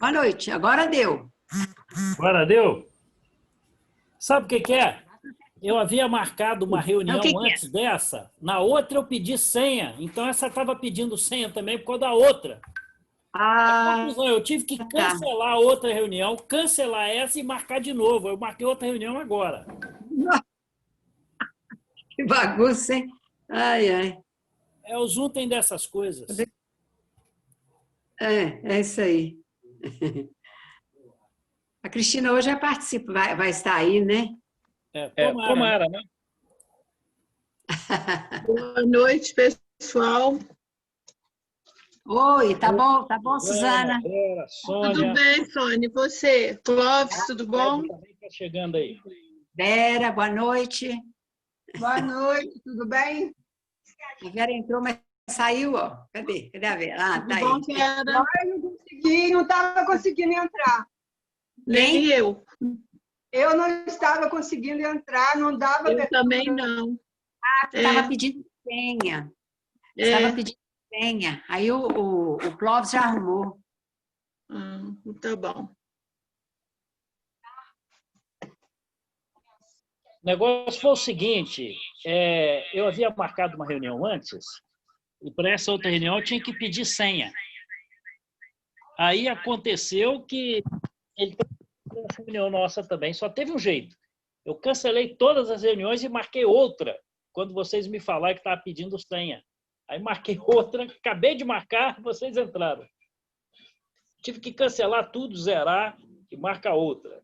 Boa noite. Agora deu. Agora deu? Sabe o que que é? Eu havia marcado uma Então, o que reunião que é? antes dessa, na outra eu pedi senha, então essa estava pedindo senha também por causa da outra. Ah, Conclusão, eu tive que tá. cancelar a outra reunião, cancelar essa e marcar de novo. Eu marquei outra reunião agora. Que bagunça, hein? Ai, ai. É, o Zoom tem dessas coisas. É isso aí. A Cristina hoje vai estar aí, né? É, tomara, né? Tomara, né? Boa noite, pessoal. Oi, tá bom, Ana, Suzana? Vera, Tudo Sônia. bem, Sônia? E você? Clóvis, tudo bom? Também está chegando aí. Vera, boa noite. Boa noite, tudo bem? A Vera entrou, mas saiu, ó. Cadê a Vera? Ah, Tudo tá bom, aí. Vera? Não estava conseguindo entrar. Nem eu. Eu não estava conseguindo entrar, não dava Eu também não. Estava pedindo senha. É. Estava pedindo senha. Aí o Clóvis já arrumou. Tá bom. O negócio foi o seguinte, eu havia marcado uma reunião antes, e para essa outra reunião eu tinha que pedir senha. Aí aconteceu que ele teve uma reunião nossa também, só teve um jeito. Eu cancelei todas as reuniões e marquei outra, quando vocês me falaram que estava pedindo senha. Aí marquei outra, acabei de marcar, vocês entraram. Tive que cancelar tudo, zerar e marcar outra.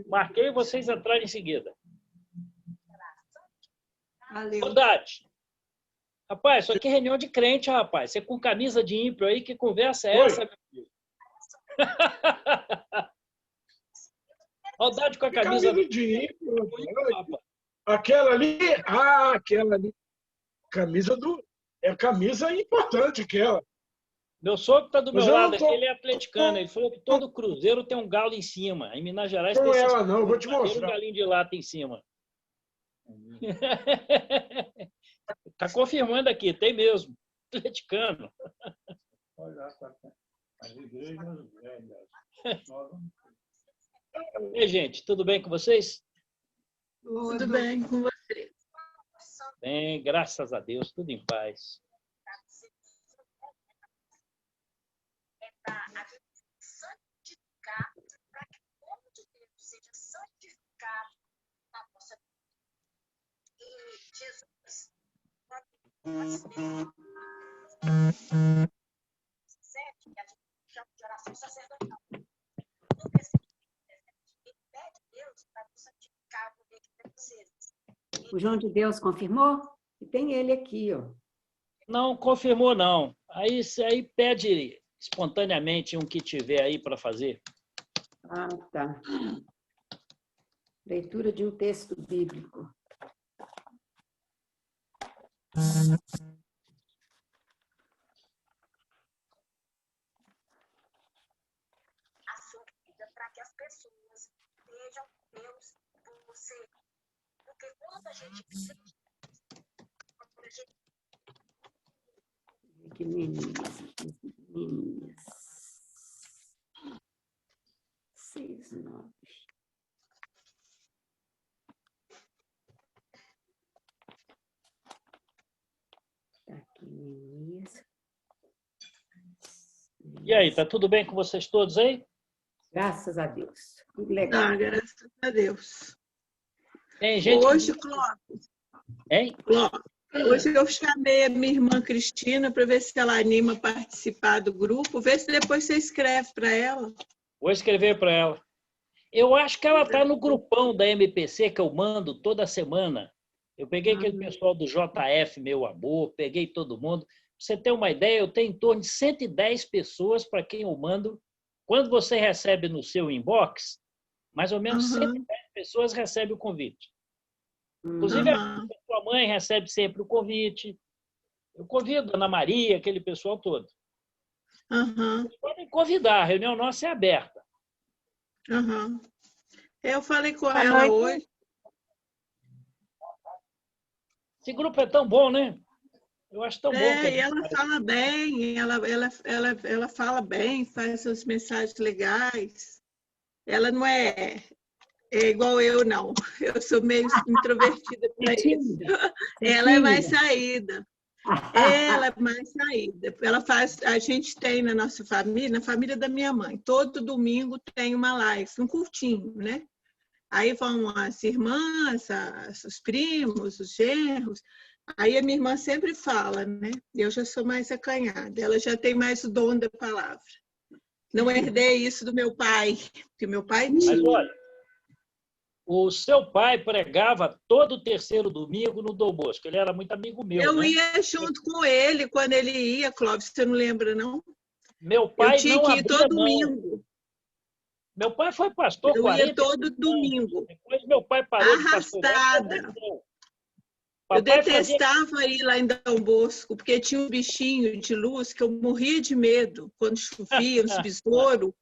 Marquei e vocês entraram em seguida. Valeu. Verdade. Rapaz, isso aqui é reunião de crente, rapaz. Você com camisa de ímpio aí, que conversa é essa, meu filho? Saudade com a camisa de ímpio, aquela ali, aquela ali. Camisa do. É camisa importante aquela. Meu sogro está do Mas meu eu lado não aqui, tô ele é atleticano. Ele falou que todo cruzeiro tem um galo em cima. Em Minas Gerais com tem ela, não, eu vou te um mostrar. galinho de lata em cima. Está confirmando aqui, tem mesmo. Atleticano. E aí, gente, tudo bem com vocês? Tudo bem com você? Bem, graças a Deus, tudo em paz. O João de Deus confirmou? E tem ele aqui, ó. Não confirmou, não. Aí pede espontaneamente um que tiver aí para fazer. Ah, tá. Leitura de um texto bíblico. Para que as pessoas vejam Deus por você. Porque quando a gente Que meninas. 6, 9. Tá aqui, meninas. E aí, tá tudo bem com vocês todos aí? Graças a Deus. Tudo legal. Graças a Deus. Tem gente Hoje, que... Clóvis, Hein? hoje eu chamei a minha irmã Cristina para ver se ela anima a participar do grupo. Vê se depois você escreve para ela. Vou escrever para ela. Eu acho que ela está no grupão da MPC que eu mando toda semana. Eu peguei aquele pessoal do JF, meu amor, peguei todo mundo. Pra você ter uma ideia, eu tenho em torno de 110 pessoas para quem eu mando. Quando você recebe no seu inbox, mais ou menos 110 pessoas recebem o convite. Inclusive, a sua mãe recebe sempre o convite. Eu convido a Ana Maria, aquele pessoal todo. Vocês podem convidar, a reunião nossa é aberta. Eu falei com ela hoje. Esse grupo é tão bom, né? Eu acho tão bom que a E gente ela faz. fala bem, ela fala bem, faz as mensagens legais. Ela não é igual eu, não. Eu sou meio introvertida para isso. Tímida. Ela é mais saída. Ela é mais saída. Ela faz. A gente tem na nossa família, na família da minha mãe, todo domingo tem uma live, um curtinho, né? Aí vão as irmãs, os primos, os genros. Aí a minha irmã sempre fala, né? Eu já sou mais acanhada, ela já tem mais o dom da palavra. Não herdei isso do meu pai, porque meu pai Mas tinha. olha, o seu pai pregava todo terceiro domingo no Dom Bosco. Ele era muito amigo meu, Eu né? ia junto com ele quando ele ia, Clóvis, você não lembra, não? Meu Eu pai tinha não que ir abria todo mão. domingo. Meu pai foi pastor Eu ia 40 todo anos. domingo, Depois meu pai parou de pastorear. arrastada. Eu Papai fazia... detestava ir lá em Dom Bosco, porque tinha um bichinho de luz que eu morria de medo quando chovia, uns besouros.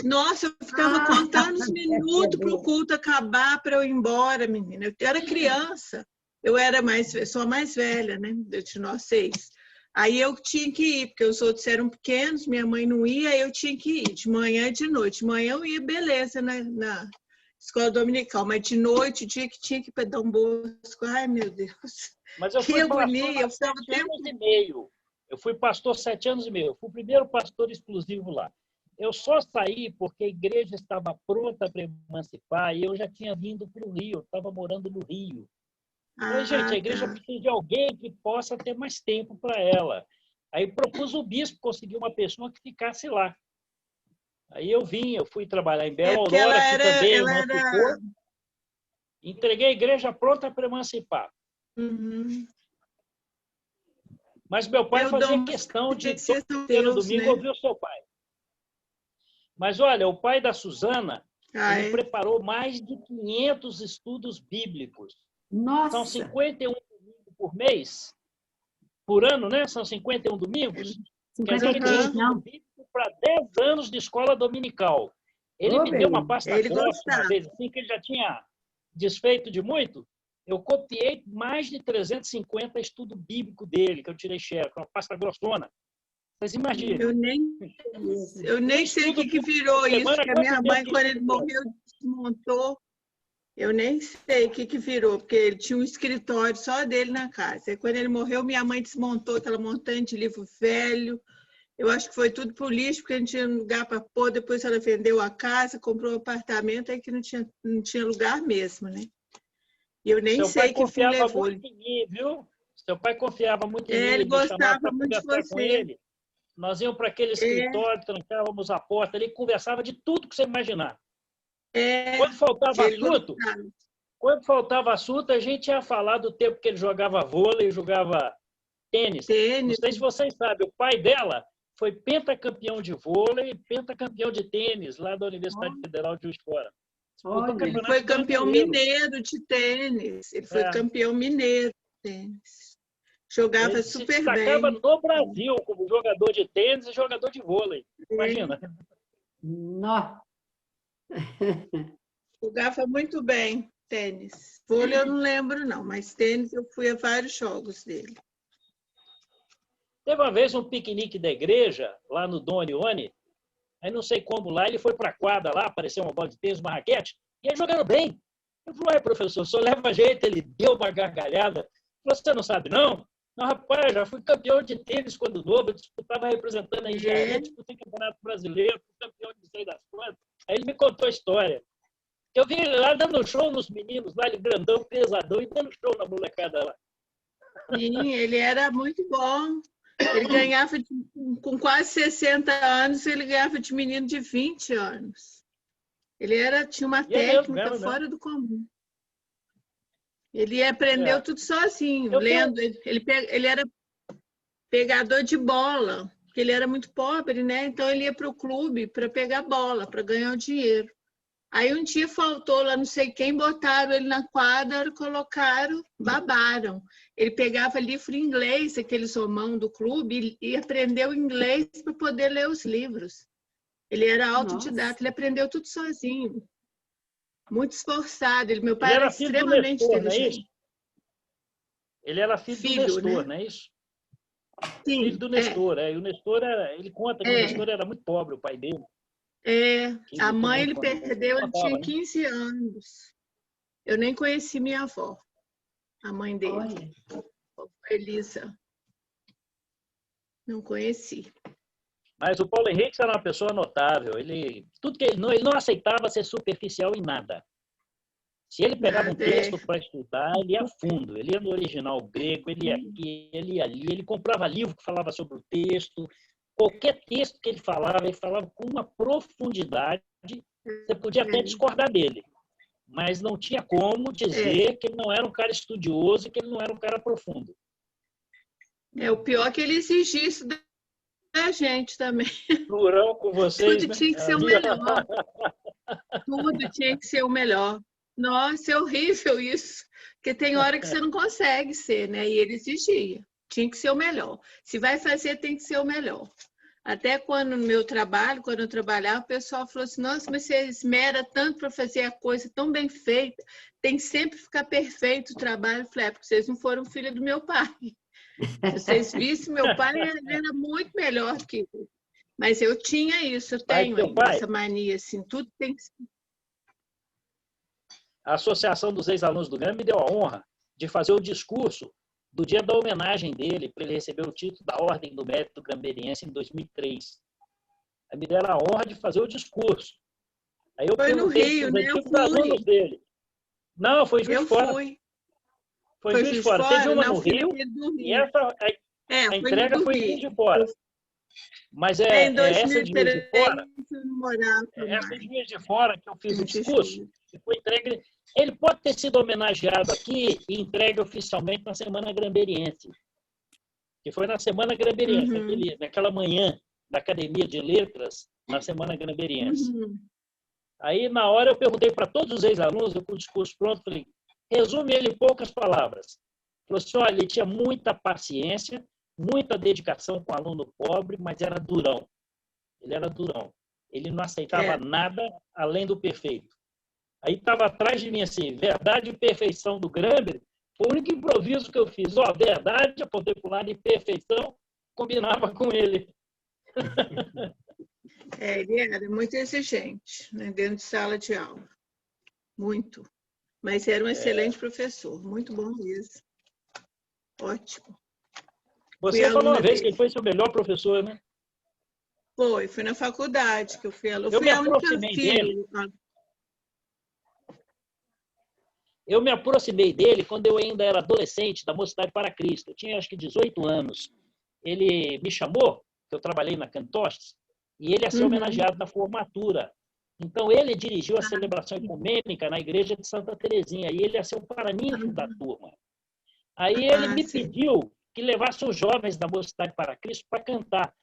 Nossa, eu ficava contando os minutos para o culto acabar para eu ir embora, menina. Eu era criança. Eu sou a mais velha, né, de nós 6. Aí eu tinha que ir, porque os outros eram pequenos, minha mãe não ia, eu tinha que ir, de manhã e de noite. De manhã eu ia, beleza, né, na escola dominical, mas de noite, o dia que tinha que ir para Dom Bosco, ai, meu Deus, Mas eu que fui agonia, eu pastor ficava 7 anos e meio. Eu fui pastor 7 anos e meio. Eu fui o primeiro pastor exclusivo lá. Eu só saí porque a igreja estava pronta para emancipar e eu já tinha vindo para o Rio, eu estava morando no Rio. Falei, gente, a igreja tá. precisa de alguém que possa ter mais tempo para ela. Aí propus o bispo conseguir uma pessoa que ficasse lá. Aí eu vim, eu fui trabalhar em Bela Porque Aurora, que também ela emancipou. era... Entreguei a igreja pronta para emancipar. Uhum. Mas meu pai Eu fazia dou questão de graças todo a terceiro Deus, domingo né? ouvir o seu pai. Mas olha, o pai da Suzana, ele É. preparou mais de 500 estudos bíblicos. São Nossa, 51 domingos por mês, por ano, né? São 51 domingos. Quer dizer que tinha 53, estudo não. bíblico para 10 anos de escola dominical. Ele Ô, me deu uma bem. pasta Ele grossa uma gostava. vez, assim, que ele já tinha desfeito de muito. Eu copiei mais de 350 estudo bíblico dele, que eu tirei xerox, uma pasta grossona. Vocês imaginem. Eu nem sei o que virou isso, Semana, que a quanto minha tempo mãe, que quando ele ele ficou? morreu, desmontou. Eu nem sei o que virou, porque ele tinha um escritório só dele na casa. E quando ele morreu, minha mãe desmontou aquela montanha de livro velho. Eu acho que foi tudo pro lixo, porque não tinha lugar para pôr. Depois ela vendeu a casa, comprou um apartamento, aí que não tinha lugar mesmo, né? E eu nem Seu pai sei que fim confiava levou. muito em mim, viu? Seu pai confiava muito em mim, Ele ele me chamava gostava para muito de conversar com você. ele. Nós íamos para aquele É, escritório, trancávamos a porta, ele conversava de tudo que você imaginar. é, Quando faltava ele assunto, gostava. a gente ia falar do tempo que ele jogava vôlei, jogava tênis. Não Tênis, sei se vocês sabem, o pai dela foi pentacampeão de vôlei e pentacampeão de tênis lá da Universidade Federal de Juiz de Fora. Disputou Olha, ele campeonato foi campeão brasileiro. mineiro de tênis. Ele foi É. campeão mineiro de tênis. Jogava Ele se super destacava bem. no Brasil como jogador de tênis e jogador de vôlei. Imagina. nossa. Jogava muito bem tênis. Vôlei eu não lembro, não, mas tênis eu fui a vários jogos dele. Teve uma vez um piquenique da igreja, lá no Dom Orione, aí não sei como lá, ele foi para a quadra lá, apareceu uma bola de tênis, uma raquete, e aí jogando bem. Eu falei, professor, o senhor leva jeito, ele deu uma gargalhada. Você não sabe, não? Não, rapaz, já fui campeão de tênis quando novo, eu disputava representando a engenharia, disputei campeonato brasileiro, fui campeão de não sei das quantas. Aí ele me contou a história. Eu vi ele lá dando show nos meninos, lá ele grandão, pesadão, e dando show na molecada lá. Sim, ele era muito bom. Ele ganhava, com quase 60 anos, ele ganhava de menino de 20 anos. Ele tinha uma técnica fora do comum. Ele aprendeu tudo sozinho, lendo. Ele era pegador de bola, porque ele era muito pobre, né? Então ele ia para o clube para pegar bola, para ganhar o dinheiro. Aí um dia faltou lá, não sei quem, botaram ele na quadra, colocaram, babaram. Ele pegava livro em inglês, aqueles romão do clube, e aprendeu inglês para poder ler os livros. Ele era autodidata, ele aprendeu tudo sozinho. Muito esforçado. Meu pai era extremamente inteligente. Ele era filho do Nestor, não é isso? Sim, Filho do Nestor, E o Nestor ele conta que o Nestor era muito pobre, o pai dele. A mãe ele Quando perdeu, ele tinha contava, né? 15 anos. Eu nem conheci minha avó, a mãe dele, Olha. Elisa. Não conheci. Mas o Paulo Henrique era uma pessoa notável. Tudo que ele não aceitava ser superficial em nada. Se ele pegava um texto para estudar, ele ia a fundo. Ele ia no original grego, ele ia aqui, ele ia ali. Ele comprava livro que falava sobre o texto. Qualquer texto que ele falava com uma profundidade. Você podia até discordar dele, mas não tinha como dizer que ele não era um cara estudioso e que ele não era um cara profundo. O pior é que ele exigia isso da gente também. Durão com vocês, Tudo tinha que ser o melhor. Tudo tinha que ser o melhor. Nossa, é horrível isso. Porque tem hora que você não consegue ser, né? E ele exigia. Tinha que ser o melhor. Se vai fazer, tem que ser o melhor. Até quando no meu trabalho, quando eu trabalhava, o pessoal falou assim, nossa, mas você esmera tanto para fazer a coisa tão bem feita, tem que sempre ficar perfeito o trabalho. Eu falei, porque vocês não foram filha do meu pai. Se vocês vissem, meu pai era muito melhor que eu. Mas eu tinha isso, eu tenho essa mania, assim, tudo tem que ser. A Associação dos Ex-Alunos do Grêmio me deu a honra de fazer o discurso do dia da homenagem dele, para ele receber o título da Ordem do Mérito Gramberiense em 2003. Aí me deram a honra de fazer o discurso. Aí eu foi no Rio, né? Eu fui. Dele. Não, foi Juiz de Fora. Fui. Foi Juiz de Fora. Teve uma no Rio, e essa, a entrega foi em Juiz de Fora. Mas em 2003, essa de Juiz de Fora, essa de Juiz de Fora que eu fiz o discurso, que foi entregue. Ele pode ter sido homenageado aqui e entregue oficialmente na Semana Gramberiense. Que foi na Semana Gramberiense, naquela manhã da Academia de Letras, na Semana Gramberiense. Aí, na hora, eu perguntei para todos os ex-alunos, eu com o discurso pronto, falei, resume ele em poucas palavras. Falou assim, olha, ele tinha muita paciência, muita dedicação com o aluno pobre, mas era durão. Ele era durão. Ele não aceitava nada além do perfeito. Aí estava atrás de mim assim, verdade e perfeição do Gramber, foi o único improviso que eu fiz. Verdade, apontei para o lado, e perfeição, combinava com ele. Ele era muito exigente, né, dentro de sala de aula. Muito. Mas era um excelente professor, muito bom mesmo. Ótimo. Você falou uma vez que ele foi seu melhor professor, né? Foi na faculdade que eu fui aluna. Eu me aproximei dele. Eu me aproximei dele quando eu ainda era adolescente, da Mocidade para Cristo. Eu tinha, acho que, 18 anos. Ele me chamou, eu trabalhei na Cantostes, e ele ia ser homenageado na formatura. Então, ele dirigiu a celebração ecumênica na igreja de Santa Terezinha, e ele ia ser o paraninfo da turma. Aí ele me pediu que levasse os jovens da Mocidade para Cristo para cantar.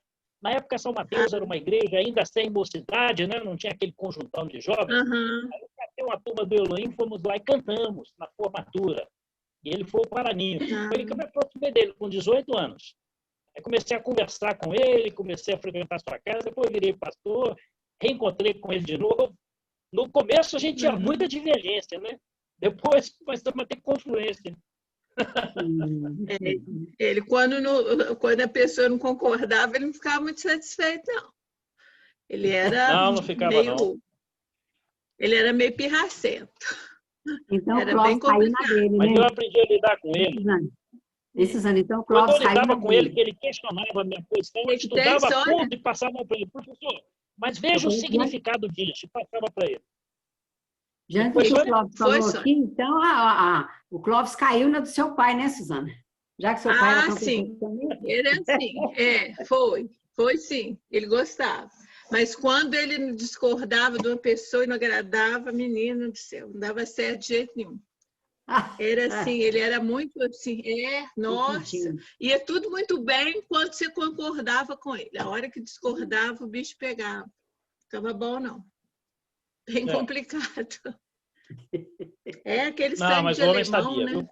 Na época, São Mateus era uma igreja ainda sem mocidade, né? Não tinha aquele conjuntão de jovens. Aí eu catei uma turma do Elohim, fomos lá e cantamos na formatura. E ele foi o paraninfo. Foi aí que eu me aproximei dele, com 18 anos. Aí comecei a conversar com ele, comecei a frequentar a sua casa, depois virei pastor, reencontrei com ele de novo. No começo a gente tinha muita divergência, né? Depois começamos a ter confluência. Ele, quando a pessoa não concordava, ele não ficava muito satisfeito, não. Ele era não ficava, não. Ele era meio pirracento. Então, era bem complicado. Dele, né? Mas eu aprendi a lidar com ele. Suzana, então, o quando Clóvis eu lidava com ele, que ele questionava a minha posição, eu estudava a fundo e passava para ele. Professor, mas veja o significado disso, e passava para ele. Já que o Clóvis falou aqui, então o Clóvis caiu na do seu pai, né, Suzana? Já que seu pai era sim. Ele é assim, foi sim, ele gostava. Mas quando ele discordava de uma pessoa e não agradava, menina do céu, não dava certo de jeito nenhum. Era assim, ele era muito assim, nossa, ia tudo muito bem quando você concordava com ele. A hora que discordava, o bicho pegava. Ficava bom, não. Bem complicado. Aquele sangue mas de o homem alemão, sabia, né?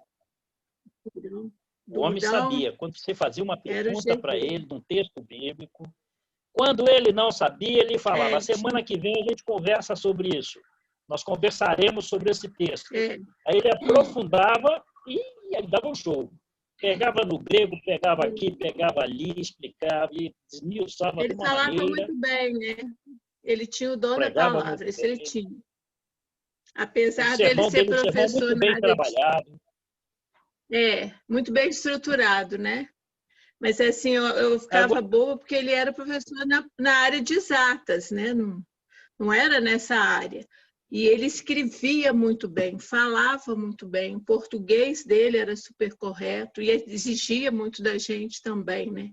Viu? O homem sabia. Quando você fazia uma pergunta para ele, num texto bíblico, quando ele não sabia, ele falava, semana que vem a gente conversa sobre isso. Nós conversaremos sobre esse texto. Aí ele aprofundava e aí dava um show. Pegava no grego, pegava aqui, pegava ali, explicava e esmiuçava de Ele uma falava maneira. muito bem, né? Ele tinha o dom da Pregava palavra, muito isso ele bem. tinha. O Apesar dele sermão ser dele, o sermão professor muito na bem área trabalhado. muito bem estruturado, né? Mas assim, eu ficava boa porque ele era professor na área de exatas, né? Não era nessa área. E ele escrevia muito bem, falava muito bem, o português dele era super correto e exigia muito da gente também, né?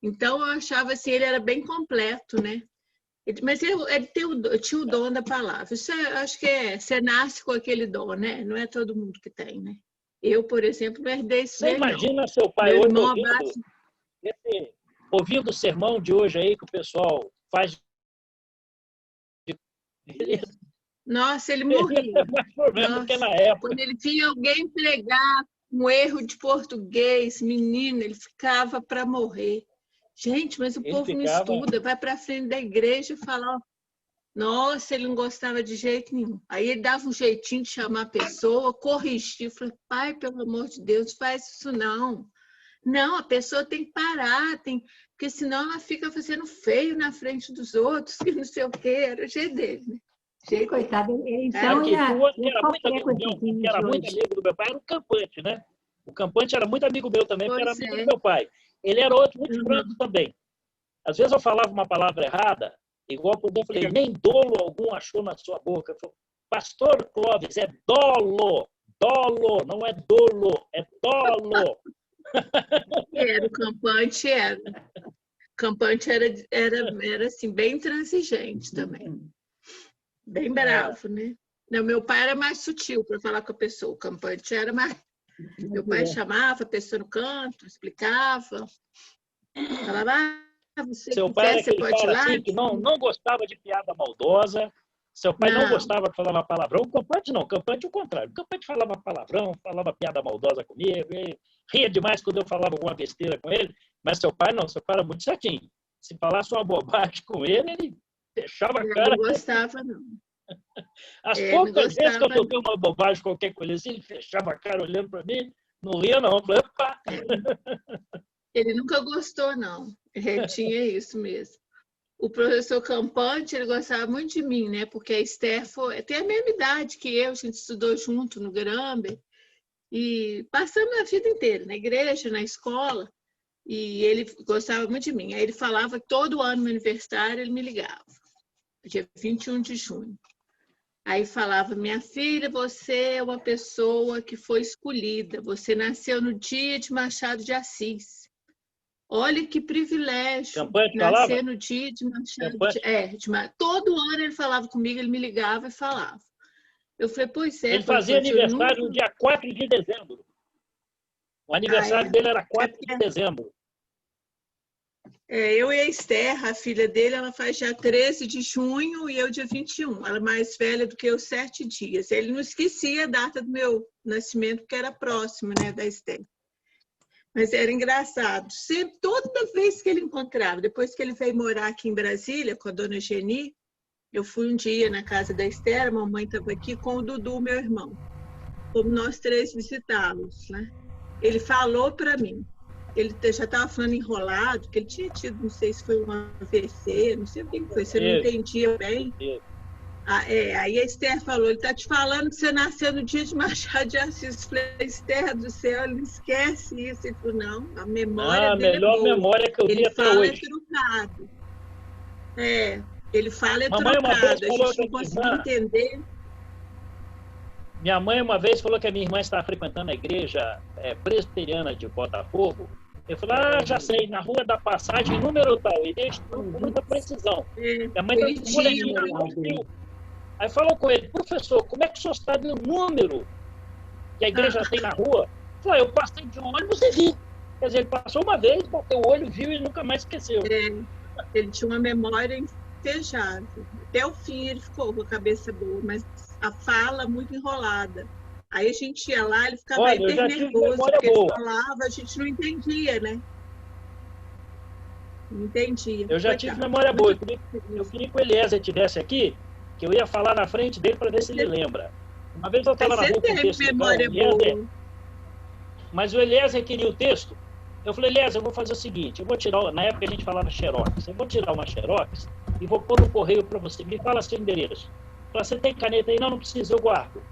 Então, eu achava assim, ele era bem completo, né? Mas ele tinha o dom da palavra. Isso eu acho que você nasce com aquele dom, né? Não é todo mundo que tem, né? Eu, por exemplo, não herdei isso Você dele, não. imagina seu pai Meu hoje irmão ouvindo o sermão de hoje aí que o pessoal faz. Nossa, ele morria. Mais problema do que na época. Quando ele via alguém pregar um erro de português, menino, ele ficava para morrer. Gente, mas o povo não estuda, vai para frente da igreja e fala, ó, nossa, ele não gostava de jeito nenhum. Aí ele dava um jeitinho de chamar a pessoa, corrigir, falei, pai, pelo amor de Deus, não faz isso não. Não, a pessoa tem que parar, porque senão ela fica fazendo feio na frente dos outros, que não sei o quê, era o jeito dele, né? Coitado, então que era muito amigo do meu pai, era o Campante, né? O Campante era muito amigo meu também, porque era amigo do meu pai. Ele era outro muito franco também. Às vezes eu falava uma palavra errada, igual por eu falei, nem dolo algum achou na sua boca. Eu falei, Pastor Clóvis, é dolo, não é dolo, é dolo. Era, o Campante era. O Campante era assim, bem intransigente também. Bem bravo, né? Não, meu pai era mais sutil para falar com a pessoa. O Campante era mais... Meu pai chamava a pessoa no canto, explicava. Falava, você seu quiser, pai você pode ir lá. Assim, que não gostava de piada maldosa. Seu pai não gostava de falar palavrão. O Campante não, o Campante o contrário. O Campante falava palavrão, falava piada maldosa comigo. Ele ria demais quando eu falava alguma besteira com ele. Mas seu pai não, seu pai era muito certinho. Se falasse uma bobagem com ele fechava a cara. Não gostava, não. As poucas vezes que eu toquei uma bobagem, qualquer coisa assim, ele fechava a cara olhando para mim, não ria não. Eu falei, opa! Ele nunca gostou, não. Ele tinha isso mesmo. O professor Campante, ele gostava muito de mim, né? Porque a Esther tem a mesma idade que eu, a gente estudou junto no Gramber. E passamos a vida inteira, na igreja, na escola. E ele gostava muito de mim. Aí ele falava que todo ano, no meu aniversário, ele me ligava. Dia 21 de junho. Aí falava, minha filha, você é uma pessoa que foi escolhida. Você nasceu no dia de Machado de Assis. Olha que privilégio. Campante nascer falava? No dia de Machado de todo ano ele falava comigo, ele me ligava e falava. Eu falei, pois é. Ele fazia aniversário no dia 4 de dezembro. O aniversário dele era 4 de dezembro. Eu e a Esther, a filha dele, ela faz dia 13 de junho e eu dia 21. Ela é mais velha do que eu 7 dias. Ele não esquecia a data do meu nascimento, porque era próximo, né, da Esther. Mas era engraçado. Sempre, toda vez que ele encontrava, depois que ele veio morar aqui em Brasília, com a dona Geni, eu fui um dia na casa da Esther, a mamãe estava aqui com o Dudu, meu irmão. Fomos nós 3 visitá-los, né? Ele falou para mim, ele já estava falando enrolado, que ele tinha tido, não sei se foi um AVC, não sei o que foi, você não entendia bem. Aí a Esther falou, ele está te falando que você nasceu no dia de Machado de Assis. Eu falei, Esther do céu, não esquece isso. Ele falou, não, a memória dele melhor é boa. Memória que eu vi até hoje. Ele fala trucado. Ele fala Mamãe trocado, a gente não conseguiu entender. Minha mãe uma vez falou que a minha irmã estava frequentando a igreja presbiteriana de Botafogo. Eu falei, já sei, na Rua da Passagem, número tal, e deixa com muita precisão. Minha mãe aí falou com ele, professor, como é que o senhor sabe o número que a igreja tem na rua? Eu falei, eu passei de ônibus e vi. Quer dizer, ele passou uma vez, bateu o olho, viu e nunca mais esqueceu. Ele tinha uma memória fechada. Até o fim ele ficou com a cabeça boa, mas a fala muito enrolada. Aí a gente ia lá, ele ficava hiper nervoso, porque ele falava, a gente não entendia, né? Não entendia. Eu já tive memória boa. Eu queria que o Eliezer estivesse aqui, que eu ia falar na frente dele para ver se ele lembra. Uma vez eu estava na rua com o memória boa. Mas o Eliezer queria o texto. Eu falei, Eliezer, eu vou fazer o seguinte, eu vou tirar, na época a gente falava xerox, eu vou tirar uma xerox e vou pôr no correio para você. Me fala seu endereço. Eu falei, você tem caneta aí? Não, não precisa, eu guardo.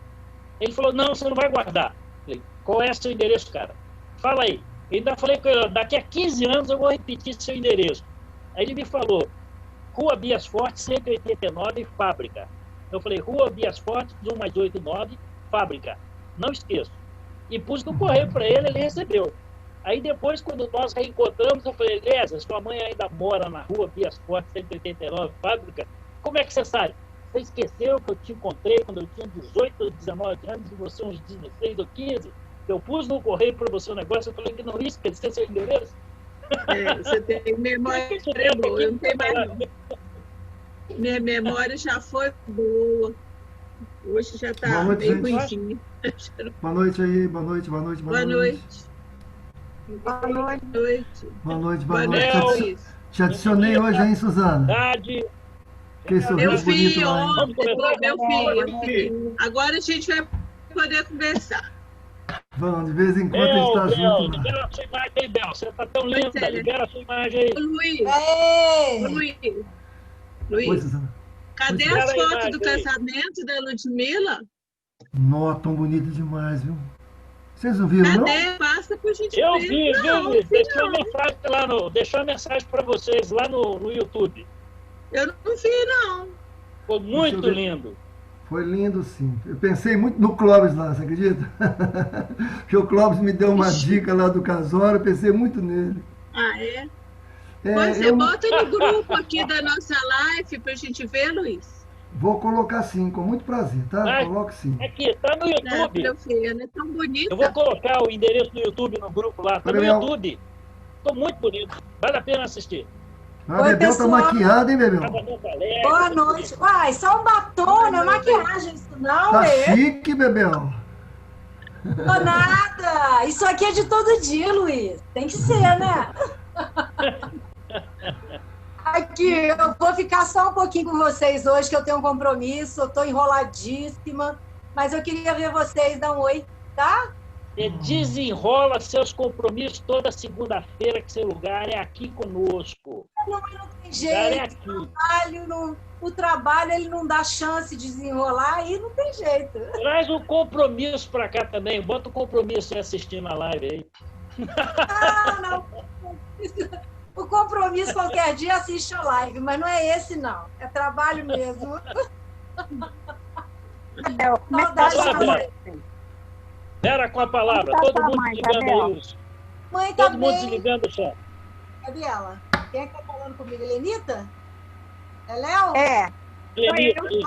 Ele falou, não, você não vai guardar. Eu falei, qual é seu endereço, cara? Fala aí. Eu ainda falei que daqui a 15 anos eu vou repetir seu endereço. Aí ele me falou, Rua Bias Fortes, 189, Fábrica. Eu falei, Rua Bias Fortes, 1289, Fábrica. Não esqueço. E pus no correio para ele, ele recebeu. Aí depois, quando nós reencontramos, eu falei, Eliezer, sua mãe ainda mora na Rua Bias Fortes, 189, Fábrica? Como é que você sabe? Você esqueceu que eu te encontrei quando eu tinha 18 ou 19 anos e você uns 16 ou 15? Eu pus no correio para você o negócio, eu falei que não ia esquecer seu endereço. Você tem memória boa, eu não tenho mais não. Minha memória já foi boa. Hoje já está bem ruimzinha. Boa noite aí, boa noite. Boa noite. Boa noite. Boa noite. Te adicionei hoje, hein, Suzana? Que sorriso bonito lá. Meu filho. Agora a gente vai poder conversar. Vamos, de vez em quando a gente está junto. Libera a sua imagem aí, Bel. Você está tão linda. Libera a sua imagem aí. Luiz. Oi, Suzana. Cadê as fotos do casamento da Ludmila? Nossa, tão bonito demais, viu? Vocês não viram, não? Cadê? Passa pra gente ver. Eu vi, viu, Luiz? Deixou uma mensagem para vocês lá no YouTube. Eu não vi, não. Ficou muito lindo. Foi lindo, sim. Eu pensei muito no Clóvis lá, você acredita? Porque o Clóvis me deu uma dica lá do casório, eu pensei muito nele. Ah, é? Você bota no grupo aqui da nossa live pra gente ver, Luiz? Vou colocar sim, com muito prazer, tá? Coloco sim. Aqui, tá no YouTube. Meu filho, ela é tão bonita. Eu vou colocar o endereço do YouTube no grupo lá. Tá no YouTube. Ficou muito bonito. Vale a pena assistir. A Bebel tá maquiada, hein, Bebel? Boa noite. Uai, só um batom, não é maquiagem isso não, tá chique, Bebel. Não, nada. Isso aqui é de todo dia, Luiz. Tem que ser, né? Aqui, eu vou ficar só um pouquinho com vocês hoje, que eu tenho um compromisso, eu tô enroladíssima, mas eu queria ver vocês, dar um oi, tá? Você desenrola seus compromissos toda segunda-feira, que seu lugar é aqui conosco. Não tem jeito. O trabalho ele não dá chance de desenrolar e não tem jeito. Traz um compromisso para cá também. Bota o compromisso e assistindo a live aí. Não. O compromisso qualquer dia assiste a live, mas não é esse, não. É trabalho mesmo. Vera com a palavra. Todo mundo desligando isso. Mãe, todo mundo desligando o som. Cadê ela? Quem é que tá falando comigo? Helenita? É Léo? É.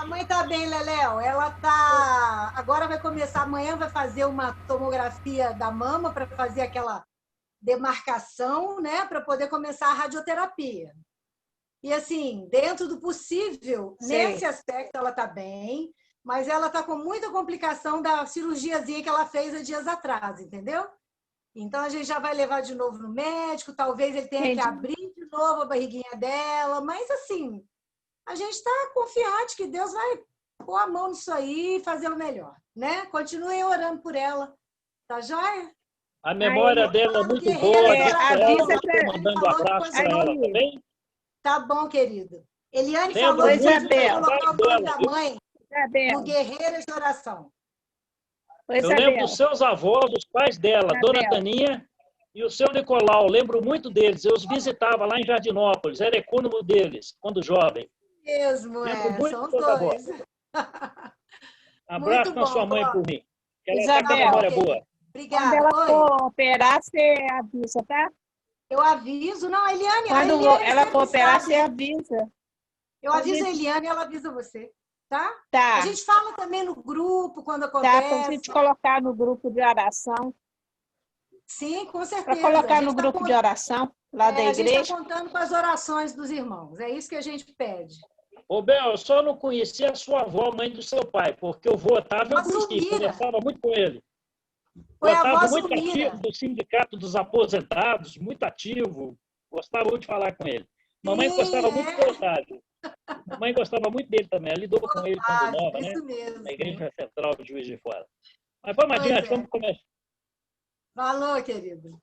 A mãe tá bem, Leléo. Ela tá... Agora vai começar, amanhã vai fazer uma tomografia da mama para fazer aquela demarcação, né? Para poder começar a radioterapia. E assim, dentro do possível, nesse aspecto ela tá bem, mas ela tá com muita complicação da cirurgiazinha que ela fez há dias atrás, entendeu? Então, a gente já vai levar de novo no médico, talvez ele tenha que abrir de novo a barriguinha dela, mas, assim, a gente está confiante que Deus vai pôr a mão nisso aí e fazer o melhor, né? Continuem orando por ela, tá joia? A memória dela é muito boa, avisa para mandando abraço para ela também. Tá bom, querido. Eliane falou que vai colocar o nome da mãe no Guerreiras de Oração. Eu lembro dos seus avós, dos pais dela, Dona Taninha e o seu Nicolau. Lembro muito deles. Eu os visitava lá em Jardinópolis. Era ecônomo deles, quando jovem. Mesmo, são os dois. Abraço para sua mãe por mim. Ela está com a memória boa. Obrigada. Quando ela for operar, você avisa, tá? Eu aviso. Não, a Eliane... Quando ela for operar, você avisa. Eu aviso a Eliane e ela avisa você. Tá? Tá. A gente fala também no grupo, quando acontece. Tá, para a gente colocar no grupo de oração. Sim, com certeza. Para colocar no grupo de oração lá da igreja. A gente está contando com as orações dos irmãos. É isso que a gente pede. Ô, Bel, eu só não conhecia a sua avó, mãe do seu pai, porque o vô Otávio eu conheci, conversava muito com ele. Foi o Otávio a muito ativo do Sindicato dos Aposentados, muito ativo. Gostava muito de falar com ele. Mamãe gostava muito do Otávio. Mamãe gostava muito dele também. Ela lidou com ele quando nova, né? Mesmo. Na Igreja Central de Juiz de Fora. Mas vamos adiante, vamos começar. Falou, querido.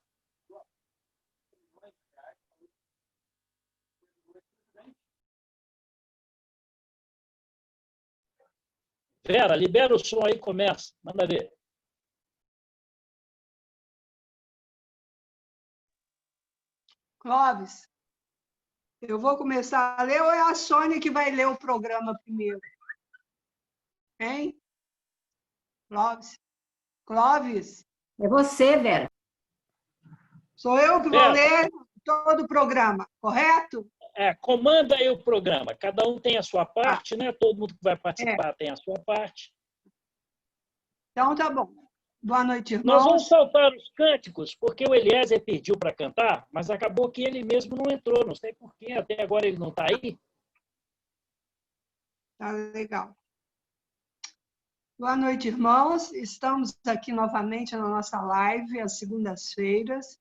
Vera, libera o som aí, começa. Manda ver. Clóvis, eu vou começar a ler ou é a Sônia que vai ler o programa primeiro? Hein? Clóvis? Clóvis? É você, Vera. Sou eu que vou ler todo o programa, correto? Comanda aí o programa. Cada um tem a sua parte, né? Todo mundo que vai participar tem a sua parte. Então, tá bom. Boa noite, irmãos. Nós vamos saltar os cânticos, porque o Eliezer pediu para cantar, mas acabou que ele mesmo não entrou. Não sei por quê, até agora ele não está aí. Tá legal. Boa noite, irmãos. Estamos aqui novamente na nossa live, às segundas-feiras.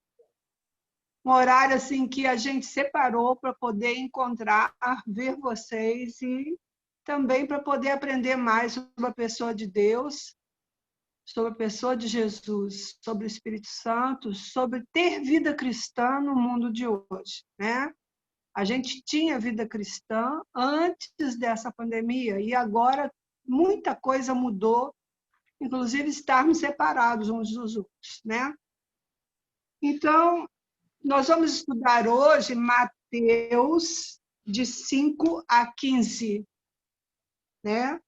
Um horário assim que a gente separou para poder encontrar, ver vocês e também para poder aprender mais sobre a pessoa de Deus, sobre a pessoa de Jesus, sobre o Espírito Santo, sobre ter vida cristã no mundo de hoje, né? A gente tinha vida cristã antes dessa pandemia e agora muita coisa mudou, inclusive estarmos separados uns dos outros, né? Então, nós vamos estudar hoje Mateus, de 5 a 15, né?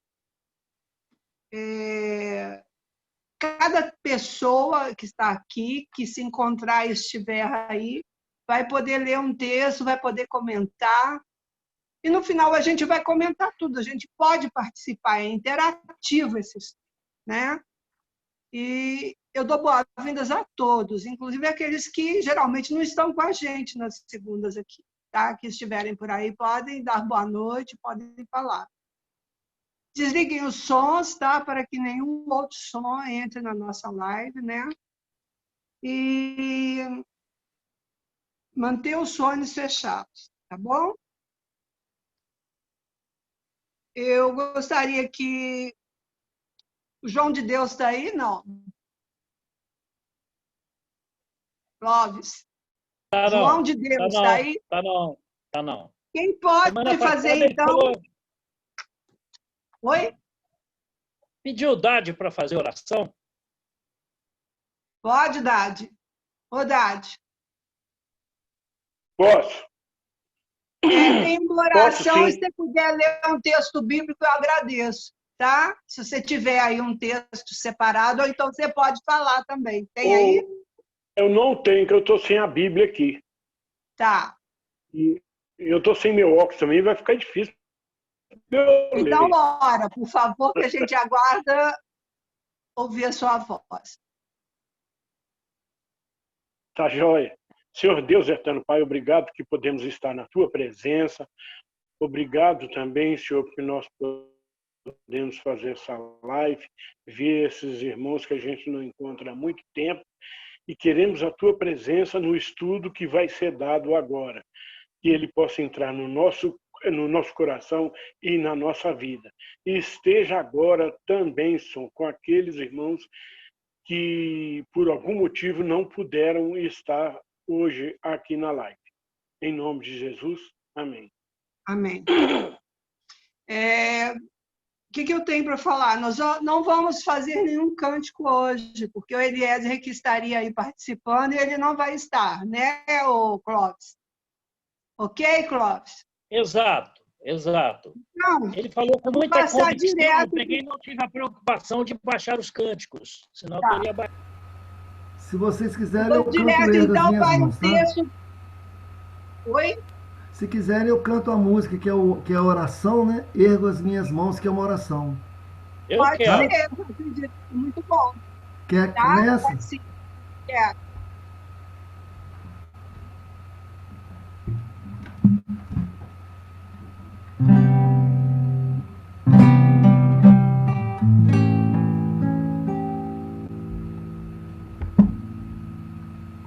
Cada pessoa que está aqui, que se encontrar e estiver aí, vai poder ler um texto, vai poder comentar, e no final a gente vai comentar tudo, a gente pode participar, é interativo esse estudo, né? E eu dou boas-vindas a todos, inclusive aqueles que geralmente não estão com a gente nas segundas aqui, tá? Que estiverem por aí, podem dar boa noite, podem falar. Desliguem os sons, tá? Para que nenhum outro som entre na nossa live, né? E manter os fones fechados, tá bom? Eu gostaria que... O João de Deus está aí? Não. Clóvis. Tá, não. João de Deus está aí? Tá não, tá não. Quem pode fazer, então... Oi? Pediu Dade para fazer oração? Pode, Dade. Ô, Dade. Posso. Tem uma oração, Posso, e se você puder ler um texto bíblico, eu agradeço, tá? Se você tiver aí um texto separado, ou então você pode falar também. Tem aí? Eu não tenho, que eu estou sem a Bíblia aqui. Tá. E eu estou sem meu óculos também, vai ficar difícil. Então, ora, por favor, que a gente aguarda ouvir a sua voz. Tá joia. Senhor Deus eterno Pai, obrigado que podemos estar na Tua presença. Obrigado também, Senhor, porque nós podemos fazer essa live, ver esses irmãos que a gente não encontra há muito tempo e queremos a Tua presença no estudo que vai ser dado agora. Que ele possa entrar no nosso coração e na nossa vida. E esteja agora também, Senhor, com aqueles irmãos que, por algum motivo, não puderam estar hoje aqui na live. Em nome de Jesus, amém. Amém. O que eu tenho para falar? Nós não vamos fazer nenhum cântico hoje, porque o Eliezer que estaria aí participando, ele não vai estar, né, Clóvis? Ok, Clóvis? Exato, exato. Não, ele falou com muita convicção, direto. eu peguei e não tive a preocupação de baixar os cânticos, senão tá. Eu teria baixado. Se vocês quiserem, eu canto direto, então, minhas vai mãos, no texto. Oi? Se quiserem, eu canto a música, que é a oração, né? Ergo as minhas mãos, que é uma oração. Pode ser, eu acredito. Muito bom. Quer que comece? Pode sim. Quero.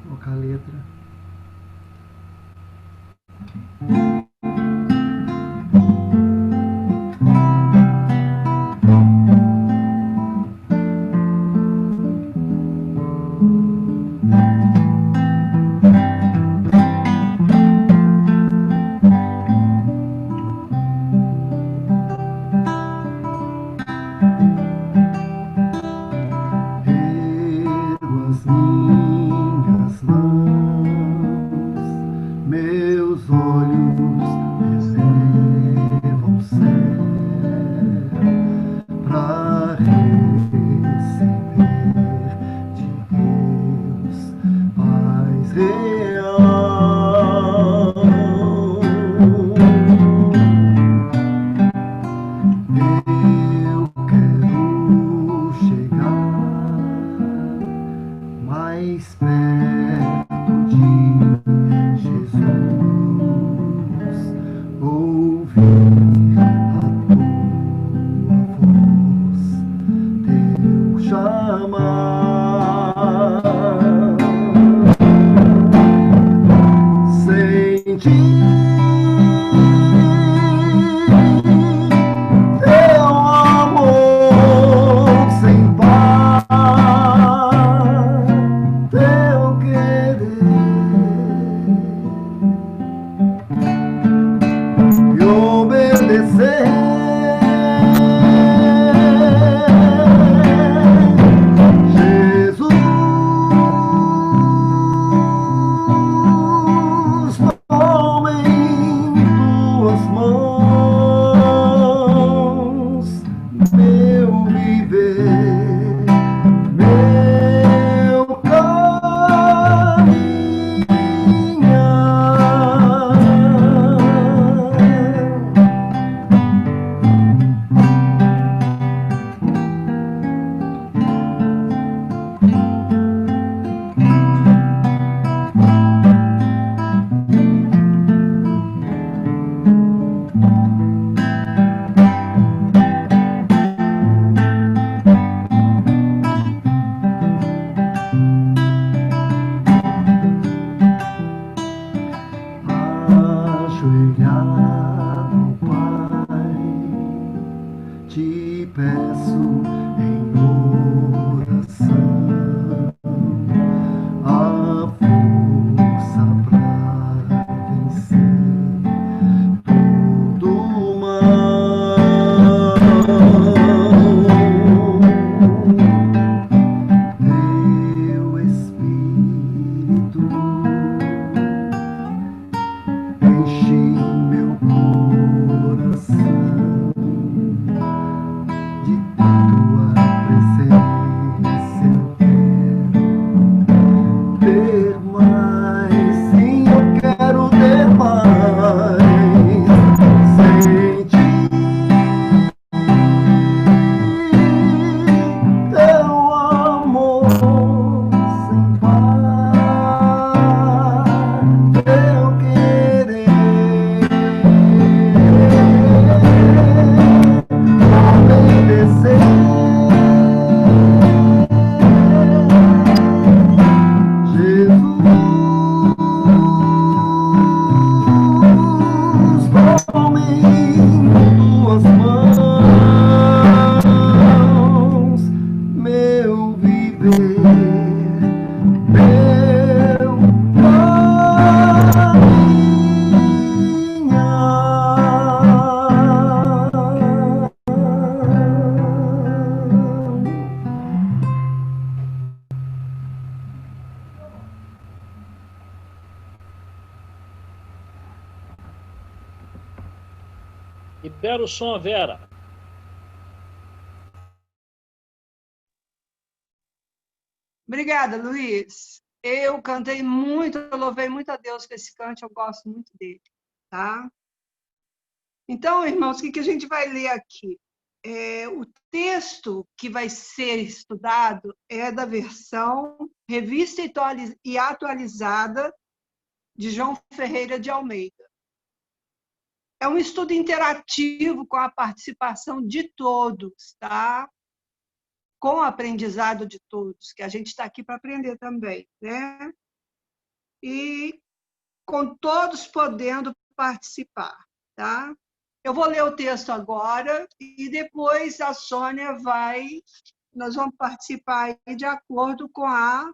Colocar a letra. em oração a força pra vencer todo o mal. Teu Espírito enche meu coração de tua presença. Eu quero ter mais, sim, eu quero ter mais. Sem ti, teu amor sem par, teu querer obedecer. Jesus, toma em tuas mãos meu viver, meu caminhar. Libera o som, Vera. Obrigada, Luiz. Eu cantei muito, eu louvei muito a Deus com esse canto, eu gosto muito dele, tá? Então, irmãos, o que a gente vai ler aqui? O texto que vai ser estudado é da versão revista e atualizada de João Ferreira de Almeida. É um estudo interativo com a participação de todos, tá? Com o aprendizado de todos, que a gente está aqui para aprender também, né? E com todos podendo participar, tá? Eu vou ler o texto agora e depois a Sônia nós vamos participar aí de acordo com a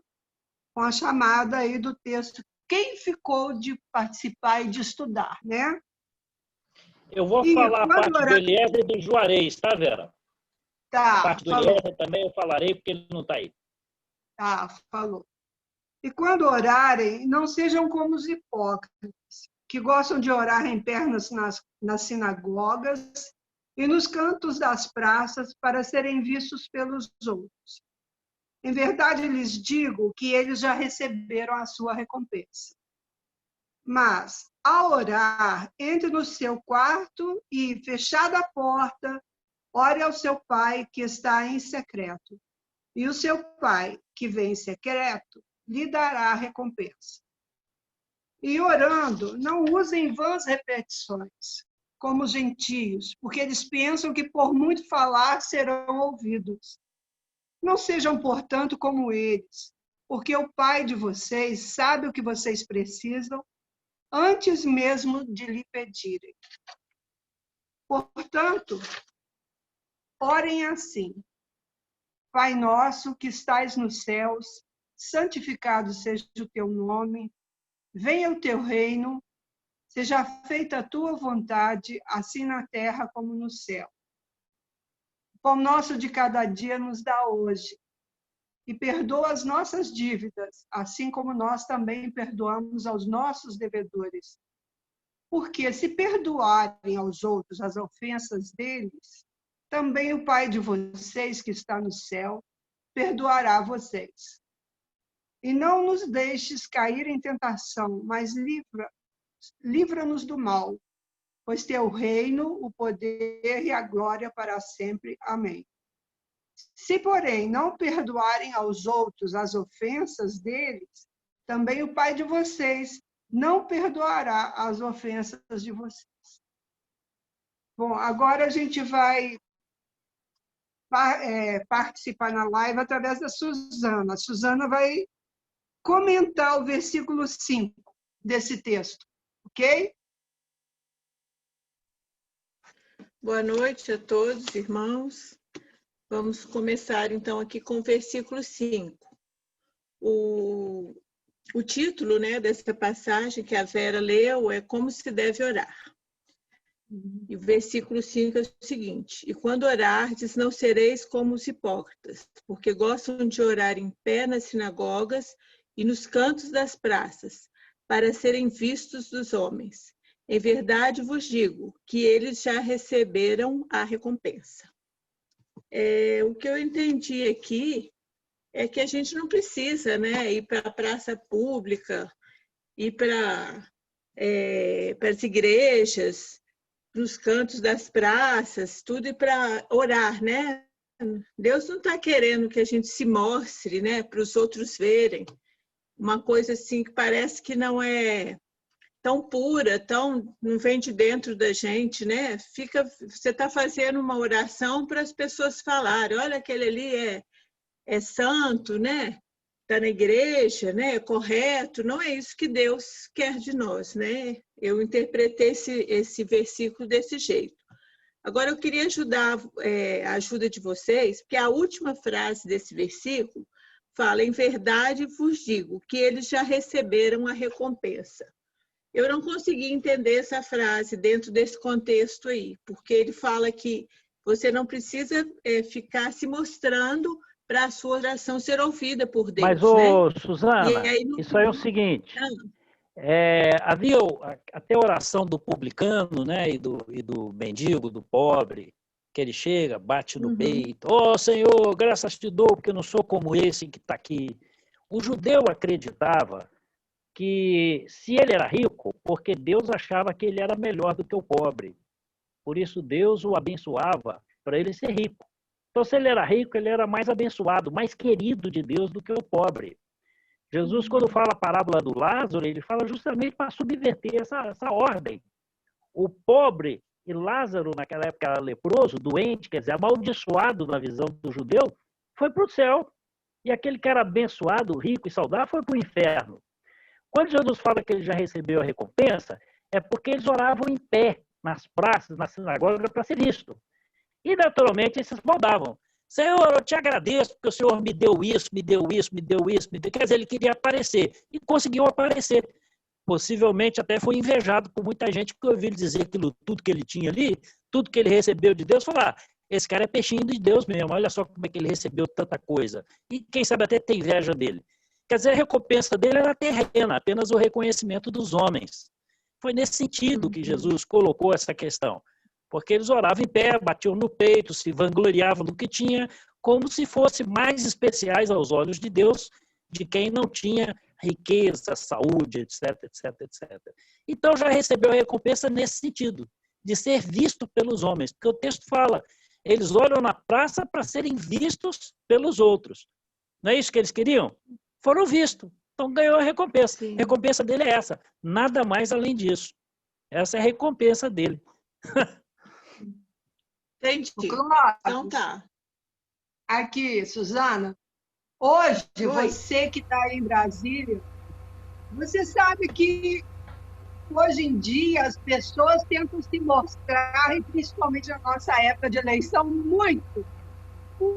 chamada aí do texto. Quem ficou de participar e de estudar, né? Eu vou falar a parte do Eliezer e do Juarez, tá, Vera? Tá, a parte do Eliezer também eu falarei, porque ele não está aí. Tá, falou. E quando orarem, não sejam como os hipócritas, que gostam de orar em pé nas sinagogas e nos cantos das praças para serem vistos pelos outros. Em verdade, lhes digo que eles já receberam a sua recompensa. Mas, ao orar, entre no seu quarto e, fechada a porta, ore ao seu Pai que está em secreto. E o seu Pai, que vem em secreto, lhe dará a recompensa. E orando, não usem vãs repetições, como os gentios, porque eles pensam que por muito falar serão ouvidos. Não sejam, portanto, como eles, porque o Pai de vocês sabe o que vocês precisam antes mesmo de lhe pedirem. Portanto, orem assim: Pai nosso que estais nos céus, santificado seja o teu nome, venha o teu reino, seja feita a tua vontade, assim na terra como no céu. O pão nosso de cada dia nos dá hoje, e perdoa as nossas dívidas, assim como nós também perdoamos aos nossos devedores. Porque se perdoarem aos outros as ofensas deles, também o Pai de vocês que está no céu perdoará a vocês. E não nos deixes cair em tentação, mas livra-nos do mal, pois teu reino, o poder e a glória para sempre. Amém. Se, porém, não perdoarem aos outros as ofensas deles, também o Pai de vocês não perdoará as ofensas de vocês. Bom, agora a gente vai participar na live através da Suzana. A Suzana vai comentar o versículo 5 desse texto, ok? Boa noite a todos, irmãos. Vamos começar, então, aqui com o versículo 5. O título, né, dessa passagem que a Vera leu é Como se deve orar. E o versículo 5 é o seguinte: E quando orardes, não sereis como os hipócritas, porque gostam de orar em pé nas sinagogas e nos cantos das praças, para serem vistos dos homens. Em verdade vos digo que eles já receberam a recompensa. O que eu entendi aqui é que a gente não precisa, né, ir para a praça pública, ir para as igrejas, para os cantos das praças, tudo e para orar, né? Deus não está querendo que a gente se mostre, né, para os outros verem. Uma coisa assim que parece que não é tão pura, não vem de dentro da gente, né? Você está fazendo uma oração para as pessoas falarem, olha, aquele ali é santo, né? Está na igreja, né? É correto. Não é isso que Deus quer de nós, né? Eu interpretei esse versículo desse jeito. Agora, eu queria a ajuda de vocês, porque a última frase desse versículo fala, em verdade vos digo, que eles já receberam a recompensa. Eu não consegui entender essa frase dentro desse contexto aí, porque ele fala que você não precisa ficar se mostrando para a sua oração ser ouvida por Deus. Mas, né? Suzana, isso aí é o seguinte, havia até a oração do publicano, né, e do mendigo, do pobre, que ele chega, bate no peito, Senhor, graças te dou, porque eu não sou como esse que está aqui. O judeu acreditava que se ele era rico, porque Deus achava que ele era melhor do que o pobre. Por isso Deus o abençoava para ele ser rico. Então, se ele era rico, ele era mais abençoado, mais querido de Deus do que o pobre. Jesus, quando fala a parábola do Lázaro, ele fala justamente para subverter essa ordem. O pobre e Lázaro, naquela época, era leproso, doente, quer dizer, amaldiçoado na visão do judeu, foi para o céu. E aquele que era abençoado, rico e saudável, foi para o inferno. Quando Jesus fala que ele já recebeu a recompensa, é porque eles oravam em pé, nas praças, na sinagoga, para ser visto. E, naturalmente, eles se esbaldavam. Senhor, eu te agradeço, porque o Senhor me deu isso, me deu isso, me deu isso, me deu... Quer dizer, ele queria aparecer. E conseguiu aparecer. Possivelmente até foi invejado por muita gente, porque ouviu ele dizer tudo que ele tinha ali, tudo que ele recebeu de Deus, falar, esse cara é peixinho de Deus mesmo, olha só como é que ele recebeu tanta coisa. E quem sabe até tem inveja dele. Quer dizer, a recompensa dele era terrena, apenas o reconhecimento dos homens. Foi nesse sentido que Jesus colocou essa questão. Porque eles oravam em pé, batiam no peito, se vangloriavam do que tinha, como se fossem mais especiais aos olhos de Deus, de quem não tinha riqueza, saúde, etc, etc, etc. Então já recebeu a recompensa nesse sentido, de ser visto pelos homens. Porque o texto fala, eles olham na praça para serem vistos pelos outros. Não é isso que eles queriam? Foram vistos. Então ganhou a recompensa. Sim. A recompensa dele é essa. Nada mais além disso. Essa é a recompensa dele. Entendi. Então tá. Aqui, Suzana. Hoje, você que está aí em Brasília, você sabe que hoje em dia as pessoas tentam se mostrar, e principalmente na nossa época de eleição, muito,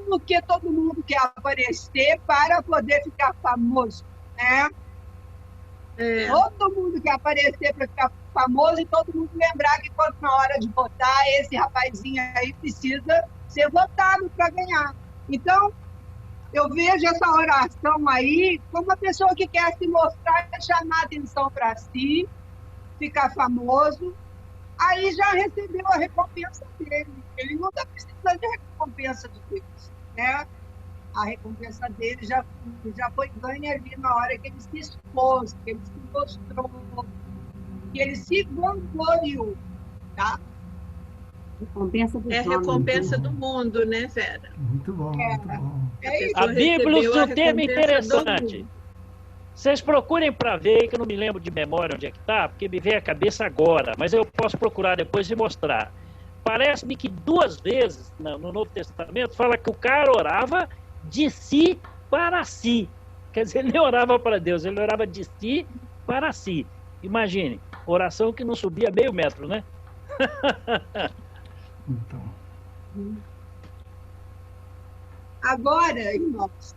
porque todo mundo quer aparecer para poder ficar famoso, né? Todo mundo quer aparecer para ficar famoso e todo mundo lembrar que quando na hora de votar, esse rapazinho aí precisa ser votado para ganhar. Então, eu vejo essa oração aí como uma pessoa que quer se mostrar, chamar atenção para si, ficar famoso, aí já recebeu a recompensa dele. Ele não está precisando de recompensa de Deus, né? A recompensa dele já foi ganha ali na hora que ele se expôs, que ele se mostrou, que ele se vangloriou, tá? Recompensa do recompensa do mundo, né, Vera? Muito bom, muito bom. A Bíblia usa um termo interessante. Vocês procurem para ver, que eu não me lembro de memória onde é que está, porque me veio a cabeça agora, mas eu posso procurar depois e mostrar. Parece-me que 2 vezes no Novo Testamento fala que o cara orava de si para si. Quer dizer, ele não orava para Deus, ele orava de si para si. Imagine, oração que não subia meio metro, né? Então. Agora, irmãos,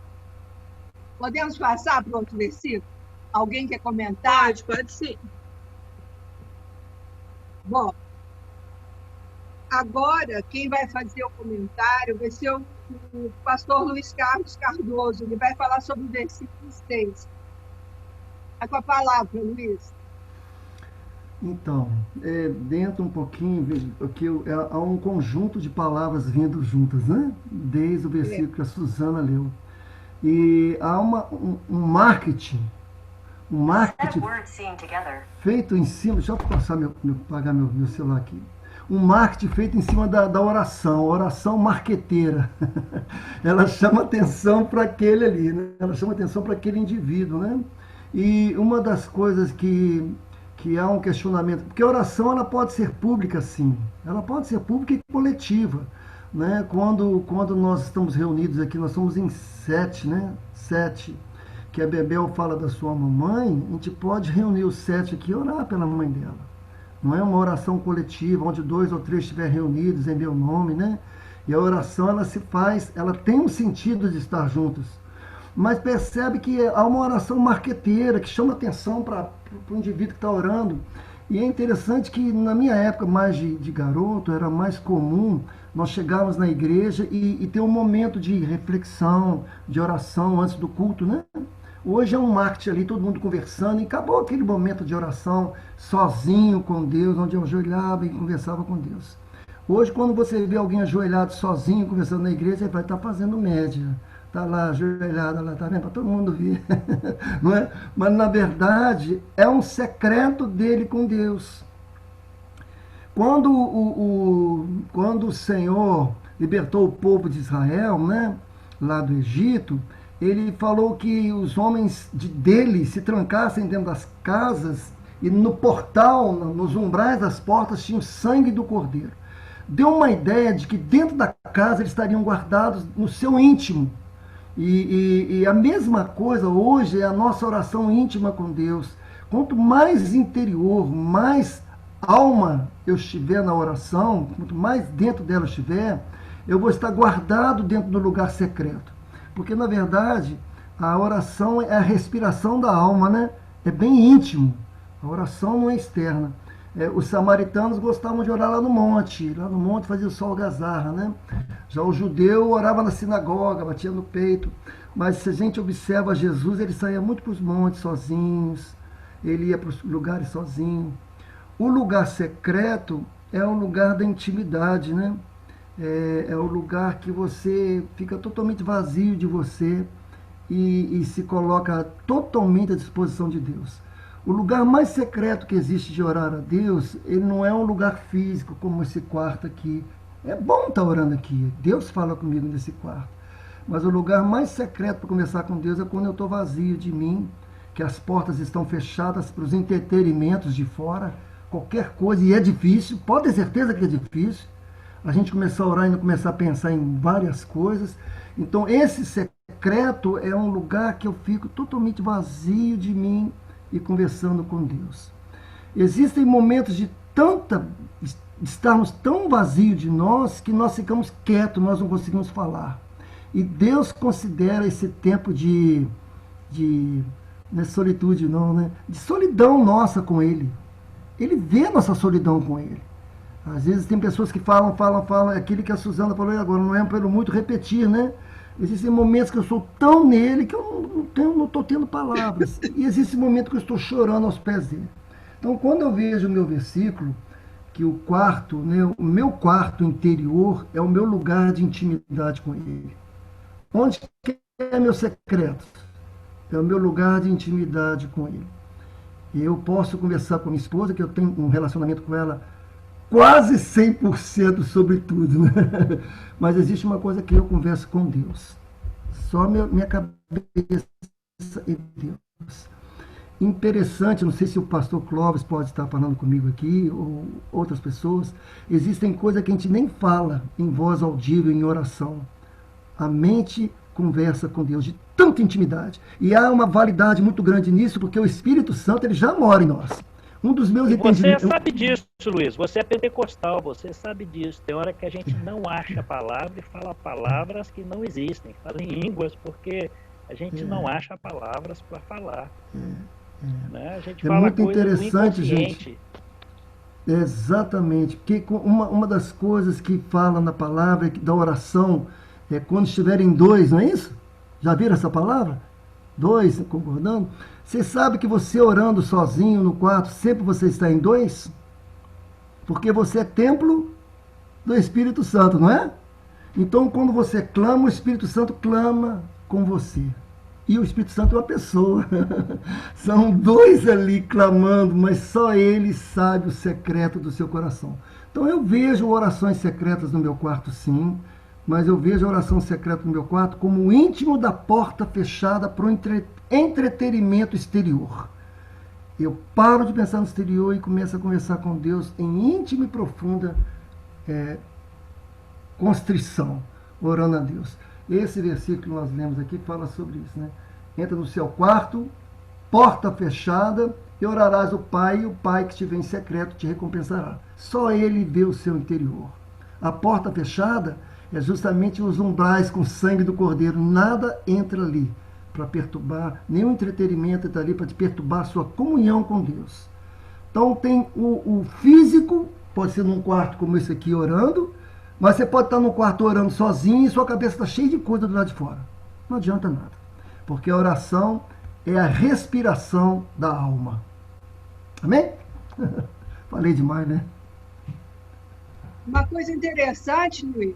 podemos passar para outro versículo? Alguém quer comentar? Pode sim. Bom, agora quem vai fazer o comentário vai ser o pastor Luiz Carlos Cardoso. Ele vai falar sobre o versículo 6. Vai com a palavra, Luiz. Então, dentro um pouquinho, que há um conjunto de palavras vindo juntas, né? Desde o versículo que a Suzana leu. E há um marketing feito em cima... Deixa eu pagar meu celular aqui. Um marketing feito em cima da oração marqueteira. Ela chama atenção para aquele ali, né? Ela chama atenção para aquele indivíduo, né? E uma das coisas que há um questionamento, porque a oração ela pode ser pública, sim, ela pode ser pública e coletiva, né? Quando nós estamos reunidos aqui, nós somos em 7, né? 7, que a Bebel fala da sua mamãe, a gente pode reunir os 7 aqui e orar pela mãe dela. Não é uma oração coletiva, onde 2 ou 3 estiverem reunidos em meu nome, né? E a oração, ela se faz, ela tem um sentido de estar juntos. Mas percebe que há uma oração marqueteira, que chama atenção para o indivíduo que está orando. E é interessante que na minha época, mais de garoto, era mais comum nós chegarmos na igreja e ter um momento de reflexão, de oração antes do culto, né? Hoje é um marketing ali, todo mundo conversando, e acabou aquele momento de oração sozinho com Deus, onde eu ajoelhava e conversava com Deus. Hoje, quando você vê alguém ajoelhado sozinho, conversando na igreja, ele vai estar fazendo média. Está lá, ajoelhado, lá, tá vendo? Para todo mundo ver. Não é? Mas, na verdade, é um secreto dele com Deus. Quando o Senhor libertou o povo de Israel, né, lá do Egito, ele falou que os homens dele se trancassem dentro das casas e no portal, nos umbrais das portas, tinha o sangue do cordeiro. Deu uma ideia de que dentro da casa eles estariam guardados no seu íntimo. E a mesma coisa hoje é a nossa oração íntima com Deus. Quanto mais interior, mais alma eu estiver na oração, quanto mais dentro dela eu estiver, eu vou estar guardado dentro do lugar secreto. Porque, na verdade, a oração é a respiração da alma, né? É bem íntimo. A oração não é externa. Os samaritanos gostavam de orar lá no monte. Lá no monte fazia o sol algazarra, né? Já o judeu orava na sinagoga, batia no peito. Mas se a gente observa Jesus, ele saía muito para os montes sozinhos. Ele ia para os lugares sozinho. O lugar secreto é o lugar da intimidade, né? É o lugar que você fica totalmente vazio de você e se coloca totalmente à disposição de Deus. O lugar mais secreto que existe de orar a Deus, ele não é um lugar físico, como esse quarto aqui. É bom estar orando aqui, Deus fala comigo nesse quarto. Mas o lugar mais secreto para conversar com Deus é quando eu estou vazio de mim, que as portas estão fechadas para os entretenimentos de fora, qualquer coisa, e é difícil, pode ter certeza que é difícil, a gente começar a orar e não começar a pensar em várias coisas. Então, esse secreto é um lugar que eu fico totalmente vazio de mim e conversando com Deus. Existem momentos de estarmos tão vazios de nós que nós ficamos quietos, nós não conseguimos falar. E Deus considera esse tempo não é solitude não, né? De solidão nossa com Ele. Ele vê a nossa solidão com Ele. Às vezes tem pessoas que falam, aquilo que a Suzana falou agora, não é pelo muito repetir, né? Existem momentos que eu sou tão nele que eu não estou tendo palavras. E existe momento que eu estou chorando aos pés dele. Então, quando eu vejo o meu versículo, que o quarto, né, o meu quarto interior é o meu lugar de intimidade com ele. Onde que é meu secreto? É o meu lugar de intimidade com ele. E eu posso conversar com minha esposa, que eu tenho um relacionamento com ela quase 100% sobre tudo, né? Mas existe uma coisa que eu converso com Deus. Só minha cabeça e Deus. Interessante, não sei se o pastor Clóvis pode estar falando comigo aqui, ou outras pessoas, existem coisas que a gente nem fala em voz audível, em oração. A mente conversa com Deus de tanta intimidade. E há uma validade muito grande nisso, porque o Espírito Santo ele já mora em nós. Um dos meus E você entendimentos... sabe disso, Luiz. Você é pentecostal, você sabe disso. Tem hora que a gente não acha a palavra e fala palavras que não existem. Fala em línguas, porque a gente não acha palavras para falar. Né? A gente fala muito coisas do interessante, inconsciente. gente. Exatamente. Porque uma das coisas que fala na palavra, da oração, é quando estiverem dois, não é isso? Já viram essa palavra? Dois concordando? Você sabe que você orando sozinho no quarto, sempre você está em dois? Porque você é templo do Espírito Santo, não é? Então, quando você clama, o Espírito Santo clama com você. E o Espírito Santo é uma pessoa. São dois ali clamando, mas só ele sabe o secreto do seu coração. Então, eu vejo orações secretas no meu quarto, sim, mas eu vejo a oração secreta no meu quarto como o íntimo da porta fechada para o entretenimento exterior. Eu paro de pensar no exterior e começo a conversar com Deus em íntima e profunda constrição, orando a Deus. Esse versículo que nós lemos aqui fala sobre isso, né? Entra no seu quarto, porta fechada, e orarás ao Pai, e o Pai que estiver em secreto te recompensará. Só Ele vê o seu interior. A porta fechada é justamente os umbrais com sangue do Cordeiro. Nada entra ali para perturbar, nenhum entretenimento entra ali para te perturbar a sua comunhão com Deus. Então tem o físico, pode ser num quarto como esse aqui orando, mas você pode estar no quarto orando sozinho e sua cabeça está cheia de coisa do lado de fora. Não adianta nada. Porque a oração é a respiração da alma. Amém? Falei demais, né? Uma coisa interessante, Luiz,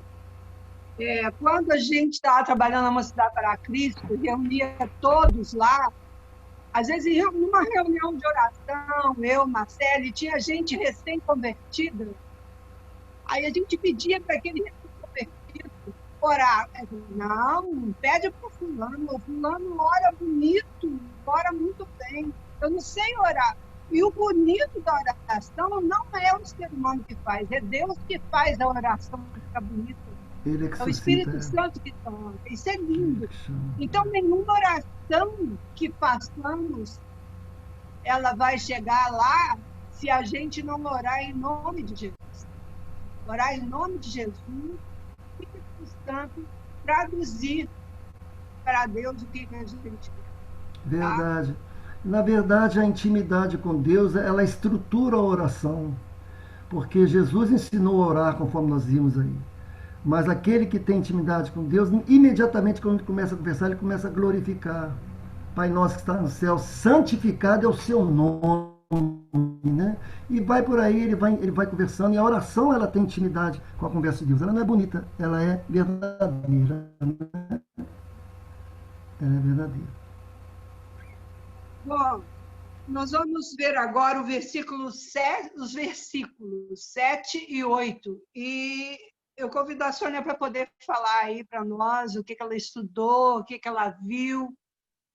quando a gente estava trabalhando na Mocidade para Cristo, reunia todos lá, às vezes numa reunião de oração, eu, Marcelo, e tinha gente recém-convertida, aí a gente pedia para aquele recém-convertido orar. Não, pede para o fulano ora bonito, ora muito bem, eu não sei orar. E o bonito da oração não é o ser humano que faz, é Deus que faz a oração ficar bonita. Ele é que É o Espírito Santo que toca. Isso é lindo. Então, nenhuma oração que façamos, ela vai chegar lá se a gente não orar em nome de Jesus. Orar em nome de Jesus, o Espírito Santo traduzir para Deus o que a gente quer. Verdade. Tá? Na verdade, a intimidade com Deus, ela estrutura a oração. Porque Jesus ensinou a orar, conforme nós vimos aí. Mas aquele que tem intimidade com Deus, imediatamente quando ele começa a conversar, ele começa a glorificar. Pai nosso que está no céu, santificado é o seu nome, né? E vai por aí, ele vai conversando, e a oração, ela tem intimidade com a conversa de Deus. Ela não é bonita, ela é verdadeira. Né? Ela é verdadeira. Bom, nós vamos ver agora os versículos 7 e 8. E eu convido a Sônia para poder falar aí para nós o que ela estudou, o que ela viu,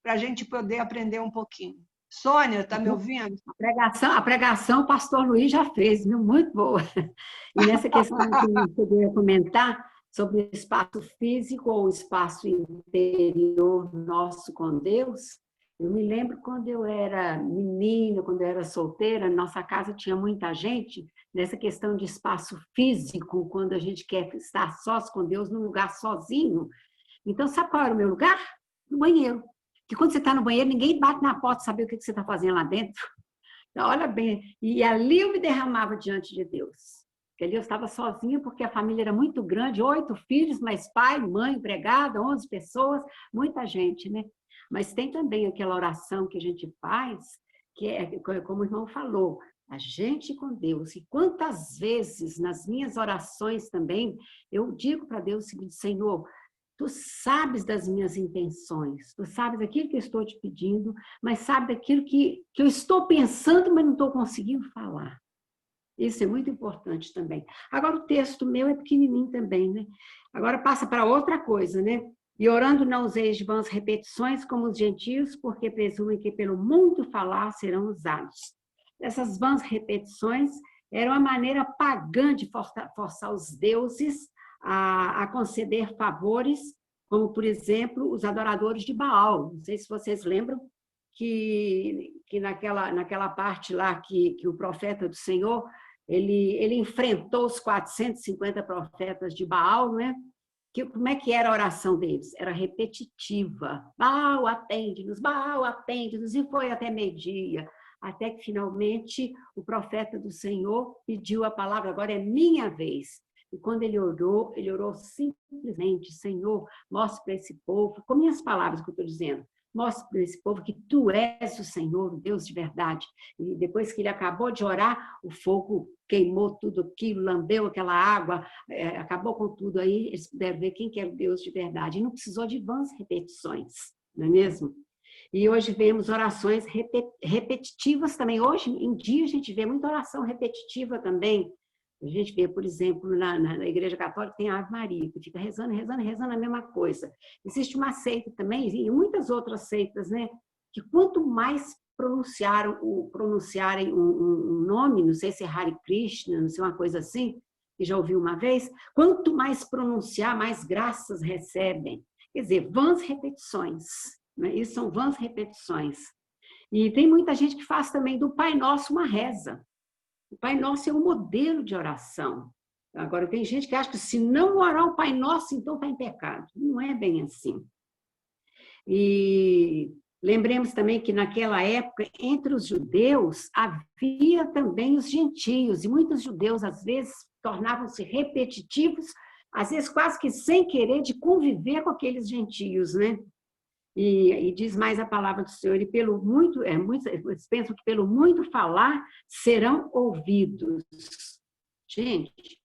para a gente poder aprender um pouquinho. Sônia, está me ouvindo? A pregação o pastor Luiz já fez, viu? Muito boa. E nessa questão que eu ia comentar sobre o espaço físico ou o espaço interior nosso com Deus, eu me lembro quando eu era menina, quando eu era solteira, nossa casa tinha muita gente, nessa questão de espaço físico, quando a gente quer estar sós com Deus, num lugar sozinho. Então, sabe qual era o meu lugar? No banheiro. Porque quando você está no banheiro, ninguém bate na porta saber o que você está fazendo lá dentro. Então, olha bem, e ali eu me derramava diante de Deus. Porque ali eu estava sozinha, porque a família era muito grande, 8 filhos, mais pai, mãe, empregada, 11 pessoas, muita gente, né? Mas tem também aquela oração que a gente faz, que é, como o irmão falou, a gente com Deus. E quantas vezes, nas minhas orações também, eu digo para Deus o seguinte: Senhor, Tu sabes das minhas intenções, Tu sabes aquilo que eu estou te pedindo, mas sabe daquilo que eu estou pensando, mas não estou conseguindo falar. Isso é muito importante também. Agora, o texto meu é pequenininho também, né? Agora passa para outra coisa, né? E orando não useis de vãs repetições como os gentios, porque presumem que pelo muito falar serão usados. Essas vãs repetições eram uma maneira pagã de forçar os deuses a conceder favores, como, por exemplo, os adoradores de Baal. Não sei se vocês lembram que naquela parte lá que o profeta do Senhor, ele enfrentou os 450 profetas de Baal, né? Como é que era a oração deles? Era repetitiva. Baal, atende-nos, e foi até meio-dia, até que finalmente o profeta do Senhor pediu a palavra, agora é minha vez. E quando ele orou simplesmente, Senhor, mostre para esse povo, com minhas palavras que eu estou dizendo, mostre para esse povo que tu és o Senhor, o Deus de verdade. E depois que ele acabou de orar, o fogo queimou tudo aquilo, lambeu aquela água, acabou com tudo aí, eles puderam ver quem que era o Deus de verdade. E não precisou de vãs repetições, não é mesmo? E hoje vemos orações repetitivas também. Hoje em dia a gente vê muita oração repetitiva também. A gente vê, por exemplo, na Igreja Católica tem a Ave Maria, que fica rezando a mesma coisa. Existe uma seita também, e muitas outras seitas, né? Que quanto mais pronunciarem um nome, não sei se é Hare Krishna, não sei, uma coisa assim, que já ouvi uma vez, quanto mais pronunciar, mais graças recebem. Quer dizer, vãs repetições. Né? Isso são vãs repetições. E tem muita gente que faz também do Pai Nosso uma reza. O Pai Nosso é um modelo de oração. Agora, tem gente que acha que se não orar o Pai Nosso, então está em pecado. Não é bem assim. E lembremos também que naquela época, entre os judeus, havia também os gentios. E muitos judeus, às vezes, tornavam-se repetitivos, às vezes quase que sem querer, de conviver com aqueles gentios, né? E diz mais a palavra do Senhor, e pelo muito, eles pensam que pelo muito falar serão ouvidos. Gente,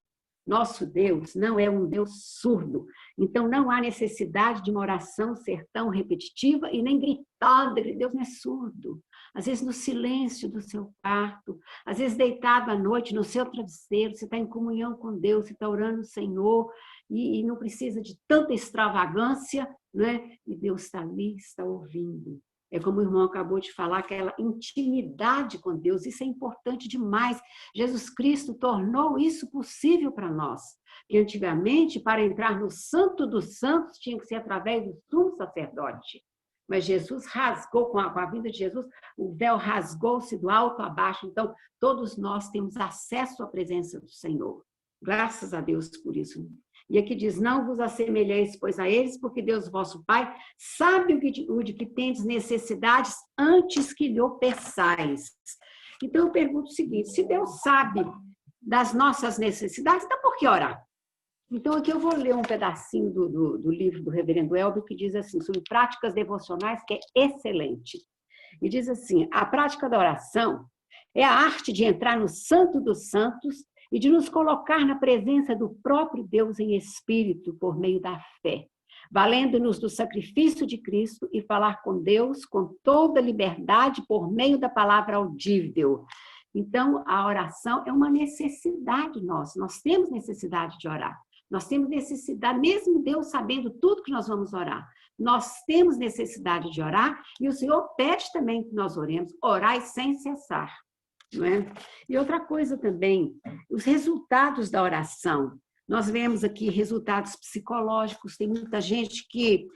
nosso Deus não é um Deus surdo, então não há necessidade de uma oração ser tão repetitiva e nem gritada. Deus não é surdo. Às vezes no silêncio do seu quarto, às vezes deitado à noite no seu travesseiro, você está em comunhão com Deus, você está orando o Senhor, e não precisa de tanta extravagância, né? E Deus está ali, está ouvindo. É como o irmão acabou de falar, aquela intimidade com Deus, isso é importante demais. Jesus Cristo tornou isso possível para nós. Que antigamente, para entrar no Santo dos Santos, tinha que ser através do sumo sacerdote. Mas Jesus rasgou, com a vinda de Jesus, o véu rasgou-se do alto a baixo. Então, todos nós temos acesso à presença do Senhor. Graças a Deus por isso. E aqui diz, não vos assemelheis, pois, a eles, porque Deus, vosso Pai, sabe o de que tendes necessidades antes que lhe o peçais. Então, eu pergunto o seguinte, se Deus sabe das nossas necessidades, então por que orar? Então, aqui eu vou ler um pedacinho do livro do reverendo Elber, que diz assim, sobre práticas devocionais, que é excelente. E diz assim, a prática da oração é a arte de entrar no Santo dos Santos e de nos colocar na presença do próprio Deus em espírito por meio da fé, valendo-nos do sacrifício de Cristo e falar com Deus com toda liberdade por meio da palavra audível. Então, a oração é uma necessidade nossa, nós temos necessidade de orar, nós temos necessidade, mesmo Deus sabendo tudo que nós vamos orar, nós temos necessidade de orar e o Senhor pede também que nós oremos, orai sem cessar. Não é? E outra coisa também, os resultados da oração. Nós vemos aqui resultados psicológicos, tem muita gente que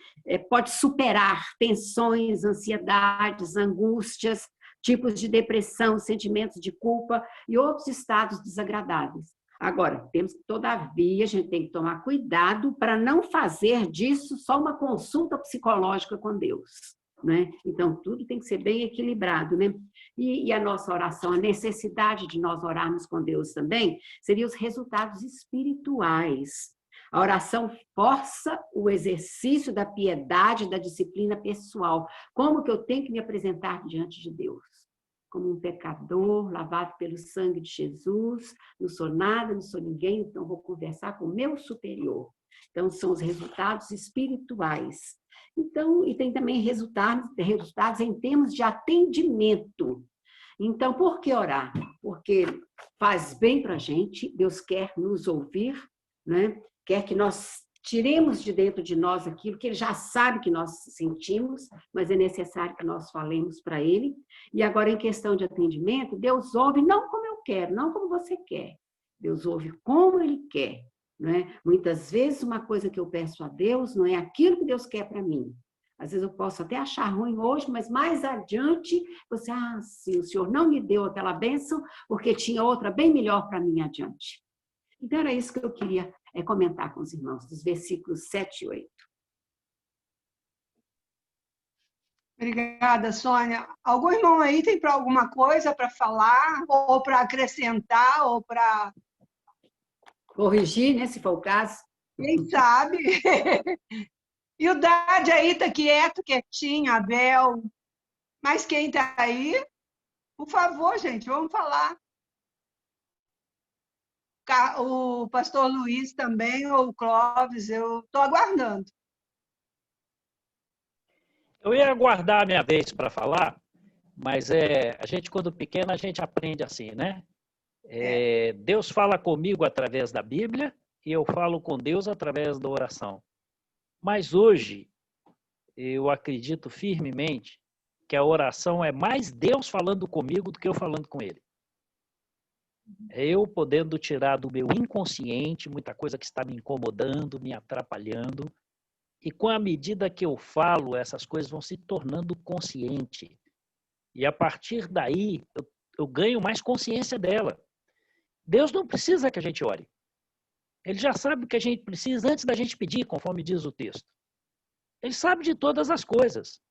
pode superar tensões, ansiedades, angústias, tipos de depressão, sentimentos de culpa e outros estados desagradáveis. Agora, todavia, a gente tem que tomar cuidado para não fazer disso só uma consulta psicológica com Deus. Né? Então, tudo tem que ser bem equilibrado, né? E a nossa oração, a necessidade de nós orarmos com Deus também, seriam os resultados espirituais. A oração força o exercício da piedade, da disciplina pessoal. Como que eu tenho que me apresentar diante de Deus? Como um pecador, lavado pelo sangue de Jesus, não sou nada, não sou ninguém, então vou conversar com o meu superior. Então, são os resultados espirituais. Então, e tem também resultados em termos de atendimento. Então, por que orar? Porque faz bem para a gente, Deus quer nos ouvir, né? Quer que nós tiremos de dentro de nós aquilo que Ele já sabe que nós sentimos, mas é necessário que nós falemos para Ele. E agora, em questão de atendimento, Deus ouve não como eu quero, não como você quer. Deus ouve como Ele quer. Né? Muitas vezes uma coisa que eu peço a Deus não é aquilo que Deus quer para mim, Às vezes eu posso até achar ruim hoje, mas mais adiante, você, sim, o Senhor não me deu aquela bênção, porque tinha outra bem melhor para mim adiante. Então, era isso que eu queria comentar com os irmãos, dos versículos 7 e 8. Obrigada, Sônia. Algum irmão aí tem para alguma coisa para falar, ou para acrescentar, ou para... Corrigir, né, se for o caso. Quem sabe? E o Dade aí está quieto, quietinho, Abel. Mas quem está aí? Por favor, gente, vamos falar. O pastor Luiz também, ou o Clóvis, eu estou aguardando. Eu ia aguardar a minha vez para falar, mas a gente, quando pequeno, a gente aprende assim, né? Deus fala comigo através da Bíblia e eu falo com Deus através da oração. Mas hoje, eu acredito firmemente que a oração é mais Deus falando comigo do que eu falando com Ele. É eu podendo tirar do meu inconsciente muita coisa que está me incomodando, me atrapalhando. E com a medida que eu falo, essas coisas vão se tornando consciente. E a partir daí, eu ganho mais consciência dela. Deus não precisa que a gente ore. Ele já sabe o que a gente precisa antes da gente pedir, conforme diz o texto. Ele sabe de todas as coisas.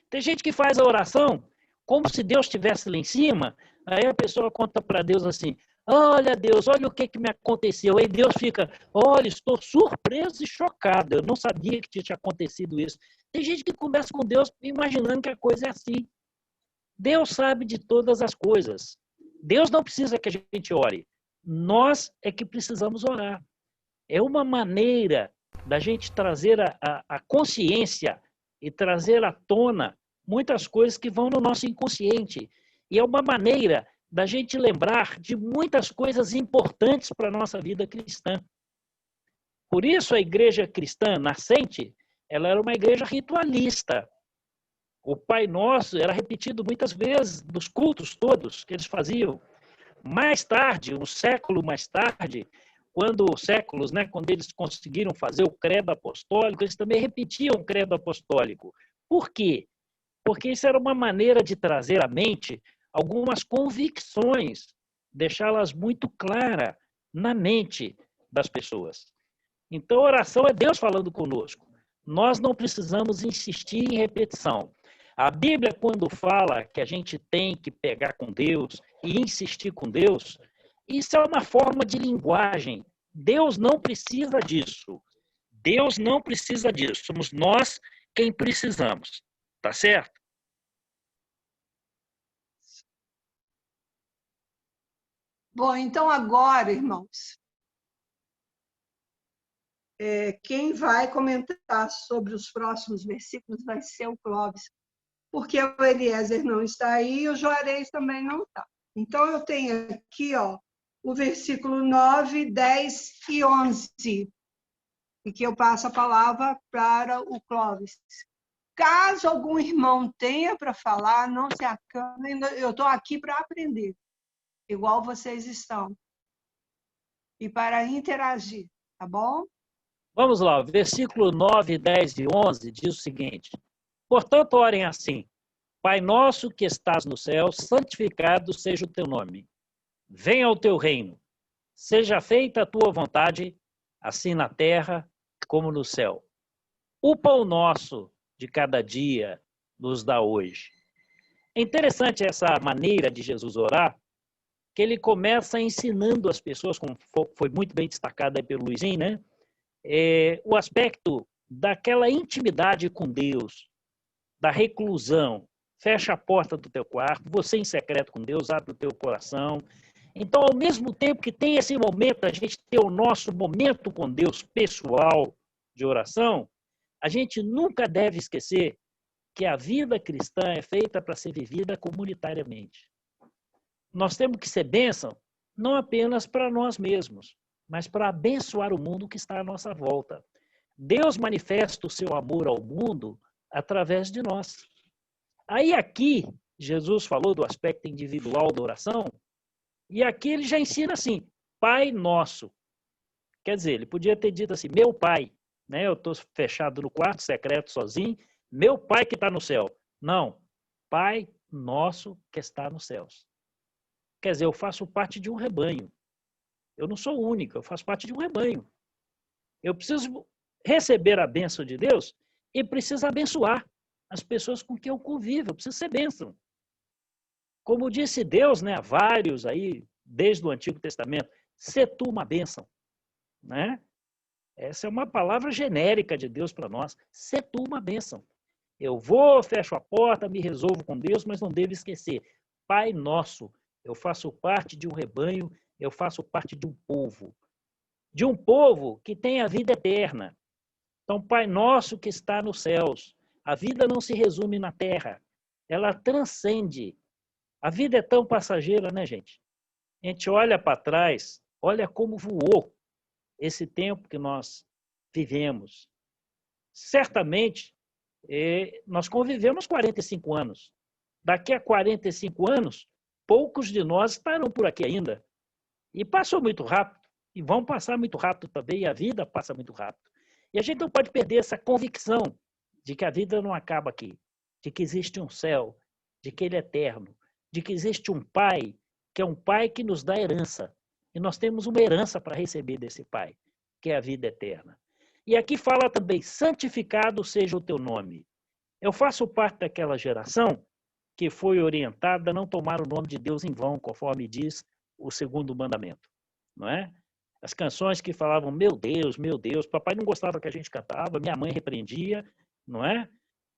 Tem gente que faz a oração como se Deus estivesse lá em cima, aí a pessoa conta para Deus assim, olha Deus, olha o que me aconteceu. Aí Deus fica, olha, estou surpreso e chocado, eu não sabia que tinha acontecido isso. Tem gente que conversa com Deus imaginando que a coisa é assim. Deus sabe de todas as coisas. Deus não precisa que a gente ore. Nós é que precisamos orar. É uma maneira da gente trazer a consciência e trazer à tona muitas coisas que vão no nosso inconsciente. E é uma maneira da gente lembrar de muitas coisas importantes para a nossa vida cristã. Por isso a igreja cristã nascente, ela era uma igreja ritualista. O Pai Nosso era repetido muitas vezes nos cultos todos que eles faziam. Mais tarde, um século mais tarde, quando eles conseguiram fazer o credo apostólico, eles também repetiam o credo apostólico. Por quê? Porque isso era uma maneira de trazer à mente algumas convicções, deixá-las muito claras na mente das pessoas. Então, a oração é Deus falando conosco. Nós não precisamos insistir em repetição. A Bíblia, quando fala que a gente tem que pegar com Deus e insistir com Deus, isso é uma forma de linguagem. Deus não precisa disso. Deus não precisa disso. Somos nós quem precisamos. Tá certo? Bom, então agora, irmãos, quem vai comentar sobre os próximos versículos vai ser o Clóvis, porque o Eliezer não está aí e o Juarez também não está. Então, eu tenho aqui o versículo 9, 10 e 11, e que eu passo a palavra para o Clóvis. Caso algum irmão tenha para falar, não se acane, eu estou aqui para aprender, igual vocês estão, e para interagir, tá bom? Vamos lá, versículo 9, 10 e 11 diz o seguinte, portanto, orem assim, Pai nosso que estás no céu, santificado seja o teu nome. Venha o teu reino. Seja feita a tua vontade, assim na terra como no céu. O pão nosso de cada dia nos dá hoje. É interessante essa maneira de Jesus orar, que ele começa ensinando as pessoas, como foi muito bem destacado aí pelo Luizinho, né? O aspecto daquela intimidade com Deus, da reclusão. Fecha a porta do teu quarto, você em secreto com Deus, abre o teu coração. Então, ao mesmo tempo que tem esse momento, a gente ter o nosso momento com Deus pessoal de oração, a gente nunca deve esquecer que a vida cristã é feita para ser vivida comunitariamente. Nós temos que ser bênção não apenas para nós mesmos, mas para abençoar o mundo que está à nossa volta. Deus manifesta o seu amor ao mundo através de nós. Aí aqui, Jesus falou do aspecto individual da oração, e aqui ele já ensina assim, Pai Nosso. Quer dizer, ele podia ter dito assim, meu Pai, né? Eu estou fechado no quarto, secreto, sozinho, meu Pai que está no céu. Não, Pai nosso que está nos céus. Quer dizer, eu faço parte de um rebanho. Eu não sou único, eu faço parte de um rebanho. Eu preciso receber a bênção de Deus e preciso abençoar as pessoas com quem eu convivo. Eu preciso ser bênção. Como disse Deus, né, a vários aí, desde o Antigo Testamento, sê tu uma bênção. Né? Essa é uma palavra genérica de Deus para nós. Sê tu uma bênção. Eu vou, fecho a porta, me resolvo com Deus, mas não devo esquecer. Pai nosso, eu faço parte de um rebanho, eu faço parte de um povo. De um povo que tem a vida eterna. Então, Pai nosso que está nos céus. A vida não se resume na terra. Ela transcende. A vida é tão passageira, né, gente? A gente olha para trás, olha como voou esse tempo que nós vivemos. Certamente, nós convivemos 45 anos. Daqui a 45 anos, poucos de nós estarão por aqui ainda. E passou muito rápido. E vão passar muito rápido também. E a vida passa muito rápido. E a gente não pode perder essa convicção de que a vida não acaba aqui. De que existe um céu. De que ele é eterno. De que existe um Pai, que é um Pai que nos dá herança. E nós temos uma herança para receber desse Pai, que é a vida eterna. E aqui fala também, santificado seja o teu nome. Eu faço parte daquela geração que foi orientada a não tomar o nome de Deus em vão, conforme diz o segundo mandamento. Não é? As canções que falavam, meu Deus, papai não gostava que a gente cantava, minha mãe repreendia, não é?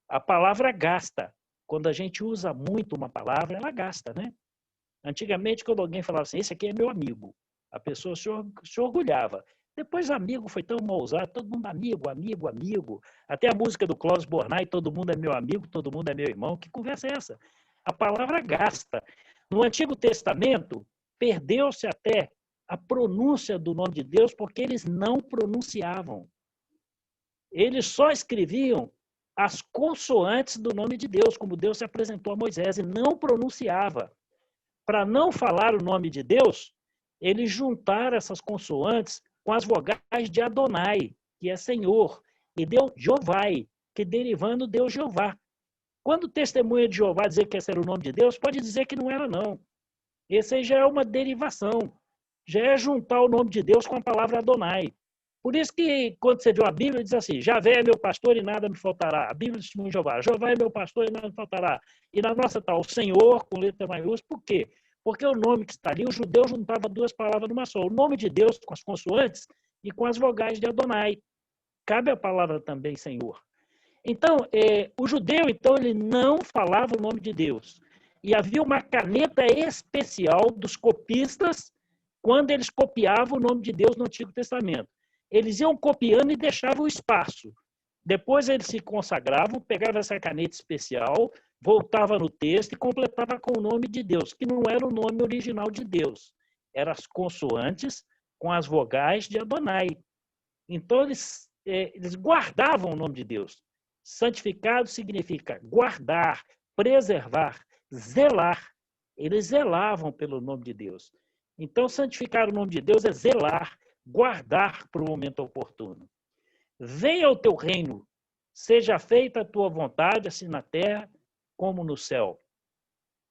A palavra gasta. Quando a gente usa muito uma palavra, ela gasta, né? Antigamente, quando alguém falava assim, esse aqui é meu amigo, a pessoa se orgulhava. Depois, amigo foi tão mal usado, todo mundo amigo, amigo, amigo. Até a música do Clóvis Bornai, todo mundo é meu amigo, todo mundo é meu irmão. Que conversa é essa? A palavra gasta. No Antigo Testamento, perdeu-se até a pronúncia do nome de Deus, porque eles não pronunciavam. Eles só escreviam as consoantes do nome de Deus, como Deus se apresentou a Moisés, e não pronunciava. Para não falar o nome de Deus, eles juntaram essas consoantes com as vogais de Adonai, que é Senhor, e deu Jovai, que derivando deu Jeová. Quando testemunha de Jeová dizer que esse era o nome de Deus, pode dizer que não era, não. Esse aí já é uma derivação. Já é juntar o nome de Deus com a palavra Adonai. Por isso que, quando você vê a Bíblia, diz assim, Javé é meu pastor e nada me faltará. A Bíblia diz de Jeová, Jeová é meu pastor e nada me faltará. E na nossa está o Senhor, com letra maiúscula, por quê? Porque o nome que está ali, o judeu juntava duas palavras numa só. O nome de Deus com as consoantes e com as vogais de Adonai. Cabe a palavra também, Senhor. Então, o judeu, então, ele não falava o nome de Deus. E havia uma caneta especial dos copistas quando eles copiavam o nome de Deus no Antigo Testamento. Eles iam copiando e deixavam o espaço. Depois eles se consagravam, pegavam essa caneta especial, voltava no texto e completava com o nome de Deus, que não era o nome original de Deus. Eram as consoantes com as vogais de Adonai. Então eles guardavam o nome de Deus. Santificado significa guardar, preservar, zelar. Eles zelavam pelo nome de Deus. Então, santificar o nome de Deus é zelar, guardar para o momento oportuno. Venha o teu reino, seja feita a tua vontade, assim na terra como no céu.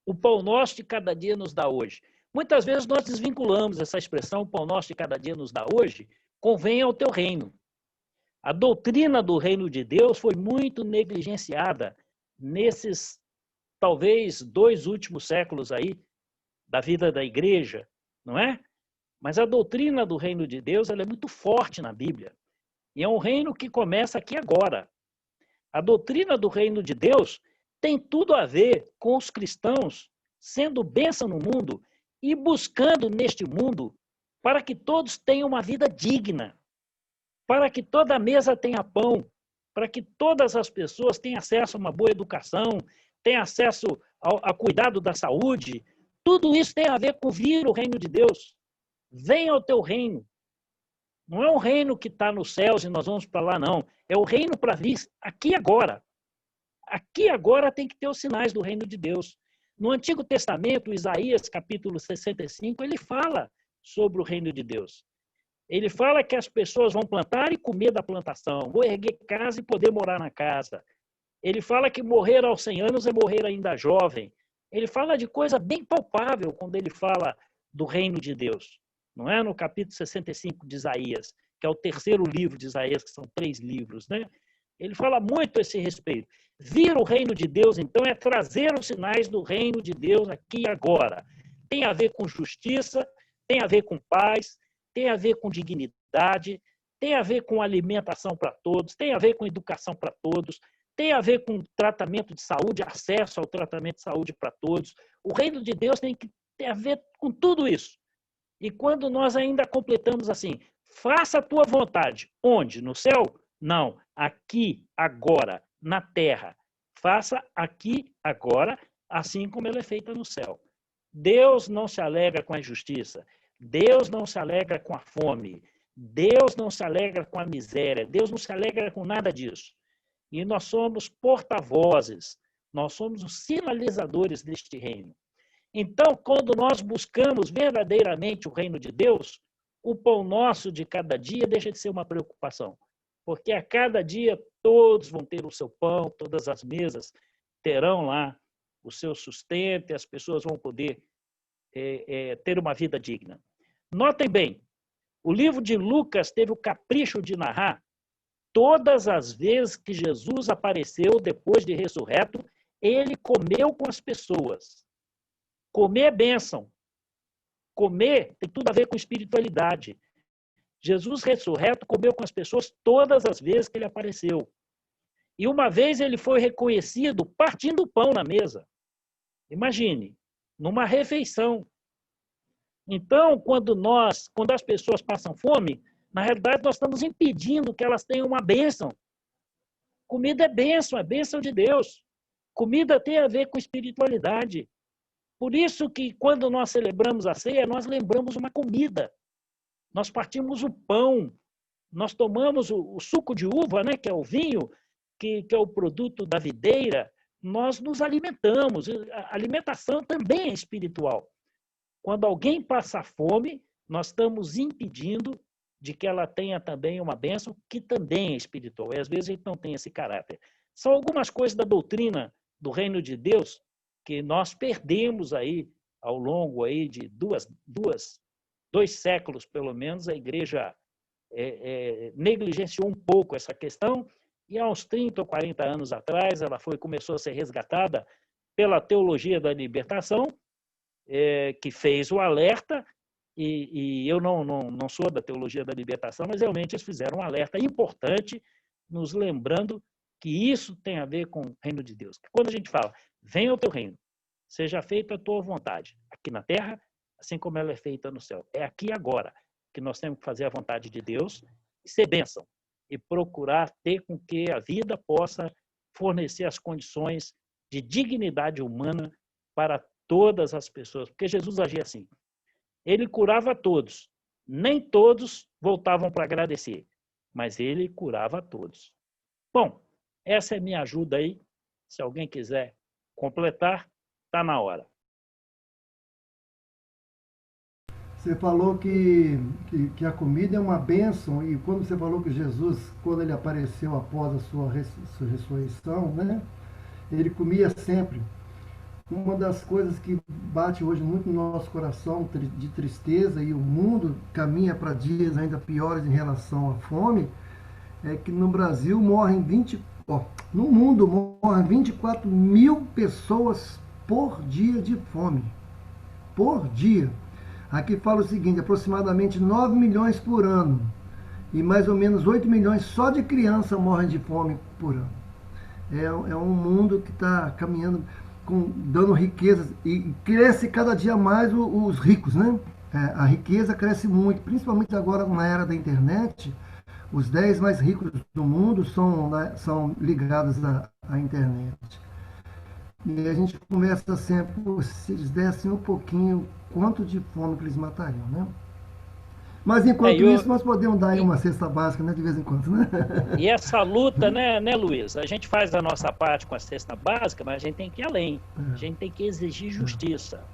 O pão nosso de cada dia nos dá hoje. Muitas vezes nós desvinculamos essa expressão, o pão nosso de cada dia nos dá hoje, com venha o teu reino. A doutrina do reino de Deus foi muito negligenciada nesses, talvez, 2 últimos séculos aí da vida da igreja, não é? Mas a doutrina do reino de Deus ela é muito forte na Bíblia. E é um reino que começa aqui agora. A doutrina do reino de Deus tem tudo a ver com os cristãos sendo bênção no mundo e buscando neste mundo para que todos tenham uma vida digna, para que toda mesa tenha pão, para que todas as pessoas tenham acesso a uma boa educação, tenham acesso ao cuidado da saúde. Tudo isso tem a ver com vir o reino de Deus. Venha o teu reino. Não é um reino que está nos céus e nós vamos para lá, não. É o reino para vir aqui agora. Aqui agora tem que ter os sinais do reino de Deus. No Antigo Testamento, Isaías, capítulo 65, ele fala sobre o reino de Deus. Ele fala que as pessoas vão plantar e comer da plantação, vão erguer casa e poder morar na casa. Ele fala que morrer aos 100 anos é morrer ainda jovem. Ele fala de coisa bem palpável quando ele fala do reino de Deus. Não é? No capítulo 65 de Isaías, que é o terceiro livro de Isaías, que são 3 livros, né? Ele fala muito a esse respeito. Vir o reino de Deus, então, é trazer os sinais do reino de Deus aqui e agora. Tem a ver com justiça, tem a ver com paz, tem a ver com dignidade, tem a ver com alimentação para todos, tem a ver com educação para todos, tem a ver com tratamento de saúde, acesso ao tratamento de saúde para todos. O reino de Deus tem que ter a ver com tudo isso. E quando nós ainda completamos assim, faça a tua vontade. Onde? No céu? Não. Aqui, agora, na terra. Faça aqui, agora, assim como ela é feita no céu. Deus não se alegra com a injustiça. Deus não se alegra com a fome. Deus não se alegra com a miséria. Deus não se alegra com nada disso. E nós somos porta-vozes. Nós somos os sinalizadores deste reino. Então, quando nós buscamos verdadeiramente o reino de Deus, o pão nosso de cada dia deixa de ser uma preocupação. Porque a cada dia todos vão ter o seu pão, todas as mesas terão lá o seu sustento e as pessoas vão poder ter uma vida digna. Notem bem, o livro de Lucas teve o capricho de narrar todas as vezes que Jesus apareceu depois de ressurreto, ele comeu com as pessoas. Comer é bênção. Comer tem tudo a ver com espiritualidade. Jesus ressurreto comeu com as pessoas todas as vezes que ele apareceu. E uma vez ele foi reconhecido partindo o pão na mesa. Imagine, numa refeição. Então, quando as pessoas passam fome, na realidade nós estamos impedindo que elas tenham uma bênção. Comida é bênção de Deus. Comida tem a ver com espiritualidade. Por isso que quando nós celebramos a ceia, nós lembramos uma comida. Nós partimos o pão, nós tomamos o suco de uva, né, que é o vinho, que é o produto da videira, nós nos alimentamos. A alimentação também é espiritual. Quando alguém passa fome, nós estamos impedindo de que ela tenha também uma bênção que também é espiritual. E às vezes a gente não tem esse caráter. São algumas coisas da doutrina do reino de Deus que nós perdemos aí ao longo aí de dois séculos, pelo menos, a igreja negligenciou um pouco essa questão e há uns 30 ou 40 anos atrás ela começou a ser resgatada pela teologia da libertação, que fez o alerta, e eu não sou da teologia da libertação, mas realmente eles fizeram um alerta importante, nos lembrando que isso tem a ver com o reino de Deus. Quando a gente fala, venha o teu reino, seja feita a tua vontade, aqui na terra, assim como ela é feita no céu. É aqui agora que nós temos que fazer a vontade de Deus e ser bênção, e procurar ter com que a vida possa fornecer as condições de dignidade humana para todas as pessoas, porque Jesus agia assim. Ele curava todos, nem todos voltavam para agradecer, mas ele curava todos. Bom, essa é minha ajuda aí, se alguém quiser completar, está na hora. Você falou que a comida é uma bênção, e quando você falou que Jesus, quando ele apareceu após a sua ressurreição, né, ele comia sempre. Uma das coisas que bate hoje muito no nosso coração de tristeza, e o mundo caminha para dias ainda piores em relação à fome, é que no Brasil no mundo morrem 24 mil pessoas por dia de fome. Por dia. Aqui fala o seguinte, aproximadamente 9 milhões por ano. E mais ou menos 8 milhões só de criança morrem de fome por ano. É um mundo que está caminhando, dando riquezas, e cresce cada dia mais os ricos, né? A riqueza cresce muito, principalmente agora na era da internet. Os 10 mais ricos do mundo são ligados à internet. E a gente conversa sempre, se eles dessem um pouquinho, quanto de fome que eles matariam, né? Mas enquanto isso, nós podemos dar aí uma cesta básica, né, de vez em quando, né? E essa luta, né, Luiz? A gente faz a nossa parte com a cesta básica, mas a gente tem que ir além. A gente tem que exigir justiça.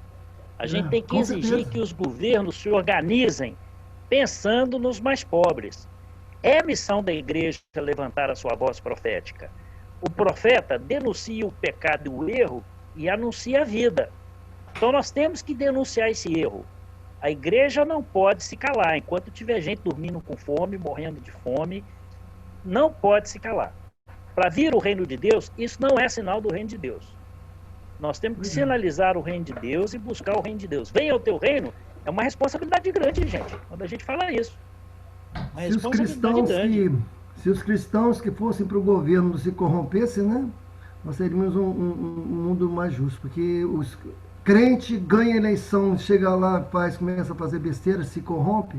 A gente tem que exigir que os governos se organizem pensando nos mais pobres. É a missão da igreja levantar a sua voz profética. O profeta denuncia o pecado e o erro e anuncia a vida. Então nós temos que denunciar esse erro. A igreja não pode se calar. Enquanto tiver gente dormindo com fome, morrendo de fome, não pode se calar. Para vir o reino de Deus, isso não é sinal do reino de Deus. Nós temos que sinalizar o reino de Deus e buscar o reino de Deus. Venha o teu reino, é uma responsabilidade grande, gente, quando a gente fala isso. Uma responsabilidade grande. Se os cristãos que fossem para o governo não se corrompessem, né, nós teríamos um mundo mais justo, porque os crentes ganham eleição, chega lá, começa a fazer besteira, se corrompe,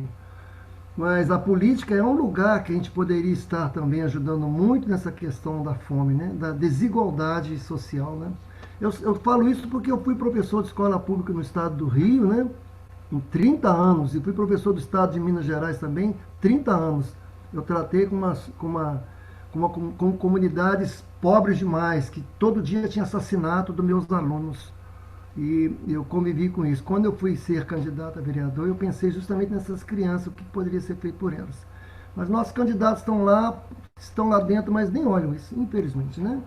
mas a política é um lugar que a gente poderia estar também ajudando muito nessa questão da fome, né, da desigualdade social, né. Eu falo isso porque eu fui professor de escola pública no estado do Rio, né, em 30 anos, e fui professor do estado de Minas Gerais também, 30 anos. Eu tratei com comunidades pobres demais, que todo dia tinha assassinato dos meus alunos. E eu convivi com isso. Quando eu fui ser candidato a vereador, eu pensei justamente nessas crianças, o que poderia ser feito por elas. Mas nossos candidatos estão lá dentro, mas nem olham isso, infelizmente, né?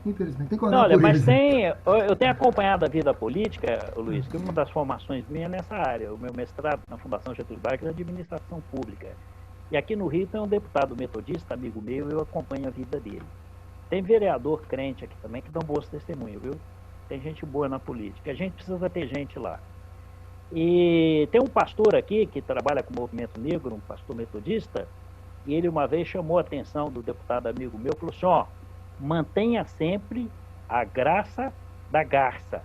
Infelizmente. Tem que olhar olha, por mas eles. eu tenho acompanhado a vida política, Luiz, que uma das formações minha é nessa área. O meu mestrado na Fundação Getúlio Vargas é administração pública. E aqui no Rio tem um deputado metodista, amigo meu, eu acompanho a vida dele. Tem vereador crente aqui também que dão boas testemunhas, viu? Tem gente boa na política. A gente precisa ter gente lá. E tem um pastor aqui que trabalha com o movimento negro, um pastor metodista, e ele uma vez chamou a atenção do deputado amigo meu, falou assim, ó, mantenha sempre a graça da garça.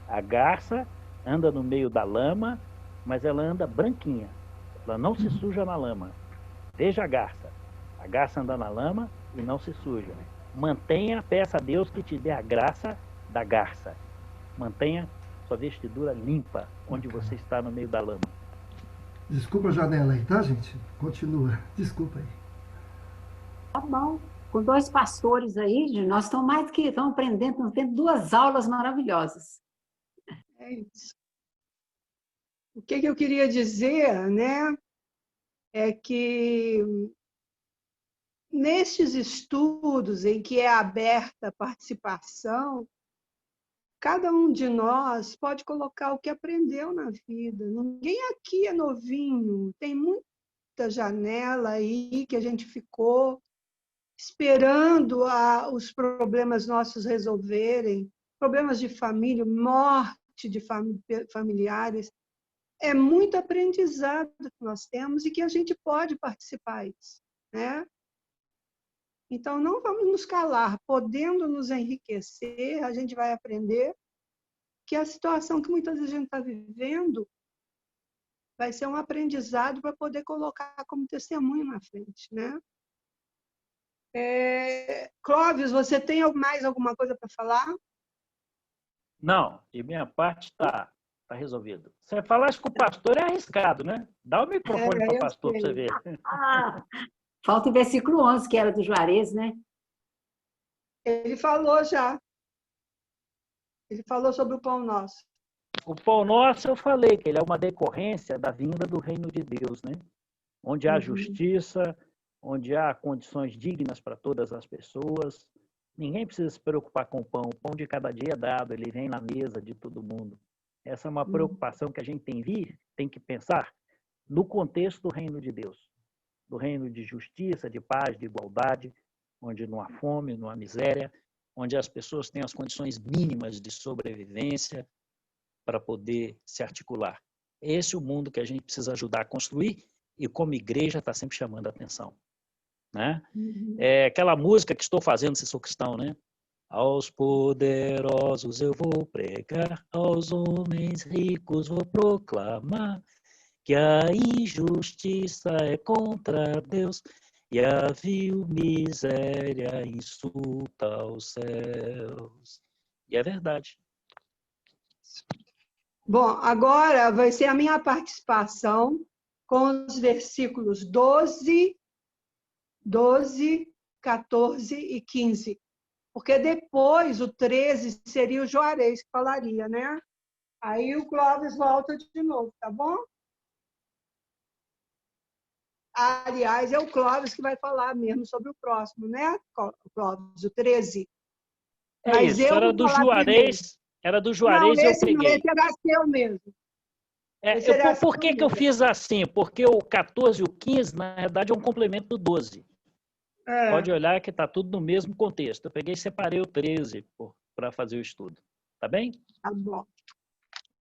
A garça anda no meio da lama, mas ela anda branquinha. Ela não se suja na lama. Veja a garça. A garça anda na lama e não se suja. Mantenha, peça a Deus que te dê a graça da garça. Mantenha sua vestidura limpa, onde você está no meio da lama. Desculpa a janela aí, tá, gente? Continua. Desculpa aí. Tá bom. Com 2 pastores aí, nós estamos aprendendo, estamos tendo 2 aulas maravilhosas. É isso. O que eu queria dizer, né, é que nestes estudos em que é aberta a participação, cada um de nós pode colocar o que aprendeu na vida. Ninguém aqui é novinho, tem muita janela aí que a gente ficou esperando os problemas nossos resolverem, problemas de família, morte de familiares. É muito aprendizado que nós temos e que a gente pode participar disso, né? Então, não vamos nos calar, podendo nos enriquecer, a gente vai aprender que a situação que muitas vezes a gente está vivendo vai ser um aprendizado para poder colocar como testemunho na frente, né? Clóvis, você tem mais alguma coisa para falar? Não, de minha parte está resolvido. Você falar isso com o pastor é arriscado, né? Dá o microfone para o pastor para você ver. Falta o versículo 11, que era do Juarez, né? Ele falou já. Ele falou sobre o pão nosso. O pão nosso, eu falei que ele é uma decorrência da vinda do reino de Deus, né? Onde há justiça, onde há condições dignas para todas as pessoas. Ninguém precisa se preocupar com o pão. O pão de cada dia é dado, ele vem na mesa de todo mundo. Essa é uma preocupação que a gente tem que pensar no contexto do reino de Deus. Do reino de justiça, de paz, de igualdade, onde não há fome, não há miséria, onde as pessoas têm as condições mínimas de sobrevivência para poder se articular. Esse é o mundo que a gente precisa ajudar a construir e como igreja está sempre chamando a atenção. Né? É aquela música que estou fazendo se sou cristão, né? Aos poderosos eu vou pregar, aos homens ricos vou proclamar que a injustiça é contra Deus e a vil miséria insulta os céus. E é verdade. Bom, agora vai ser a minha participação com os versículos 12, 14 e 15. Porque depois, o 13, seria o Juarez que falaria, né? Aí o Clóvis volta de novo, tá bom? Aliás, é o Clóvis que vai falar mesmo sobre o próximo, né, Clóvis? O 13. Mas isso, era do Juarez, não, e eu esse não, peguei. esse era seu mesmo. Por que eu fiz assim? Porque o 14 e o 15, na verdade, é um complemento do 12. Pode olhar que está tudo no mesmo contexto. Eu peguei e separei o 13 para fazer o estudo. Tá bem? Tá bom.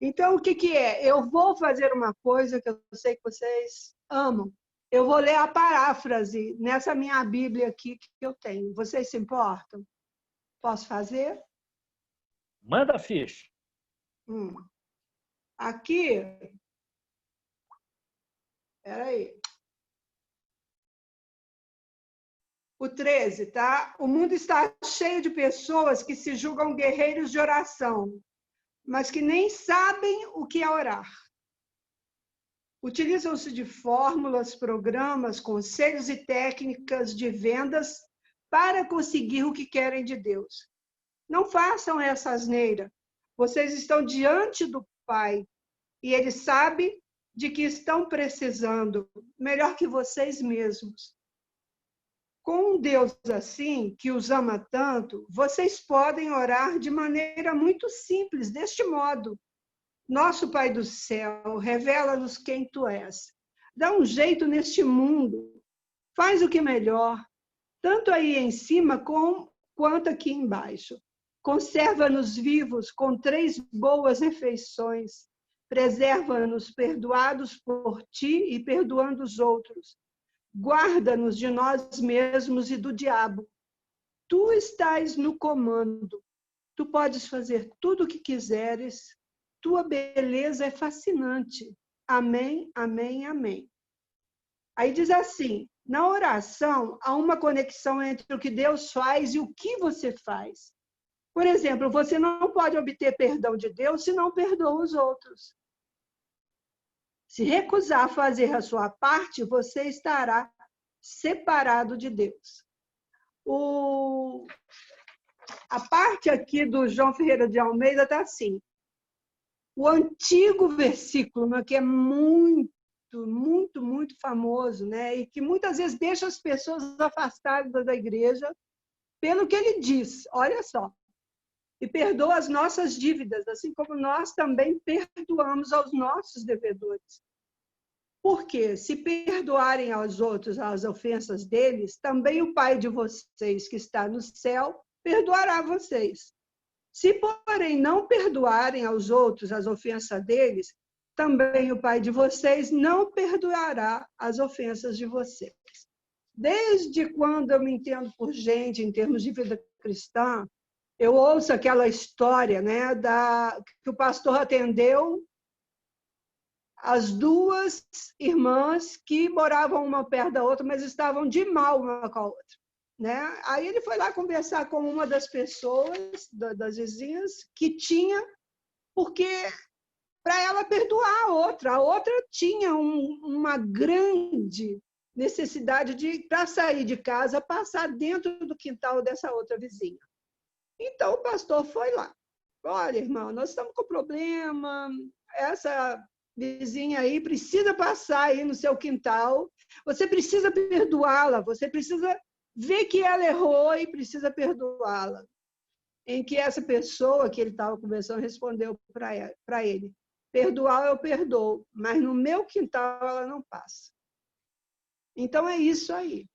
Então, o que é? Eu vou fazer uma coisa que eu sei que vocês amam. Eu vou ler a paráfrase nessa minha Bíblia aqui que eu tenho. Vocês se importam? Posso fazer? Manda a ficha. Aqui. Espera aí. O 13, tá? O mundo está cheio de pessoas que se julgam guerreiros de oração, mas que nem sabem o que é orar. Utilizam-se de fórmulas, programas, conselhos e técnicas de vendas para conseguir o que querem de Deus. Não façam essa asneira. Vocês estão diante do Pai e Ele sabe de que estão precisando, melhor que vocês mesmos. Com um Deus assim, que os ama tanto, vocês podem orar de maneira muito simples, deste modo. Nosso Pai do céu, revela-nos quem Tu és. Dá um jeito neste mundo. Faz o que é melhor, tanto aí em cima quanto aqui embaixo. Conserva-nos vivos com 3 boas refeições. Preserva-nos perdoados por Ti e perdoando os outros. Guarda-nos de nós mesmos e do diabo. Tu estás no comando. Tu podes fazer tudo o que quiseres. Tua beleza é fascinante. Amém, amém, amém. Aí diz assim, na oração há uma conexão entre o que Deus faz e o que você faz. Por exemplo, você não pode obter perdão de Deus se não perdoa os outros. Se recusar a fazer a sua parte, você estará separado de Deus. A parte aqui do João Ferreira de Almeida está assim. O antigo versículo, né, que é muito, muito, muito famoso, né, e que muitas vezes deixa as pessoas afastadas da igreja, pelo que ele diz, olha só. E perdoa as nossas dívidas, assim como nós também perdoamos aos nossos devedores. Porque se perdoarem aos outros as ofensas deles, também o Pai de vocês que está no céu perdoará vocês. Se, porém, não perdoarem aos outros as ofensas deles, também o Pai de vocês não perdoará as ofensas de vocês. Desde quando eu me entendo por gente, em termos de vida cristã, eu ouço aquela história, né, que o pastor atendeu as 2 irmãs que moravam uma perto da outra, mas estavam de mal uma com a outra. Né? Aí ele foi lá conversar com uma das pessoas, das vizinhas, que tinha, porque para ela perdoar a outra tinha uma grande necessidade de, para sair de casa, passar dentro do quintal dessa outra vizinha. Então o pastor foi lá. Olha, irmão, nós estamos com problema, essa vizinha aí precisa passar aí no seu quintal, você precisa perdoá-la, você precisa vê que ela errou e precisa perdoá-la. Em que essa pessoa que ele estava conversando respondeu para ele, perdoar eu perdoo, mas no meu quintal ela não passa. Então é isso aí.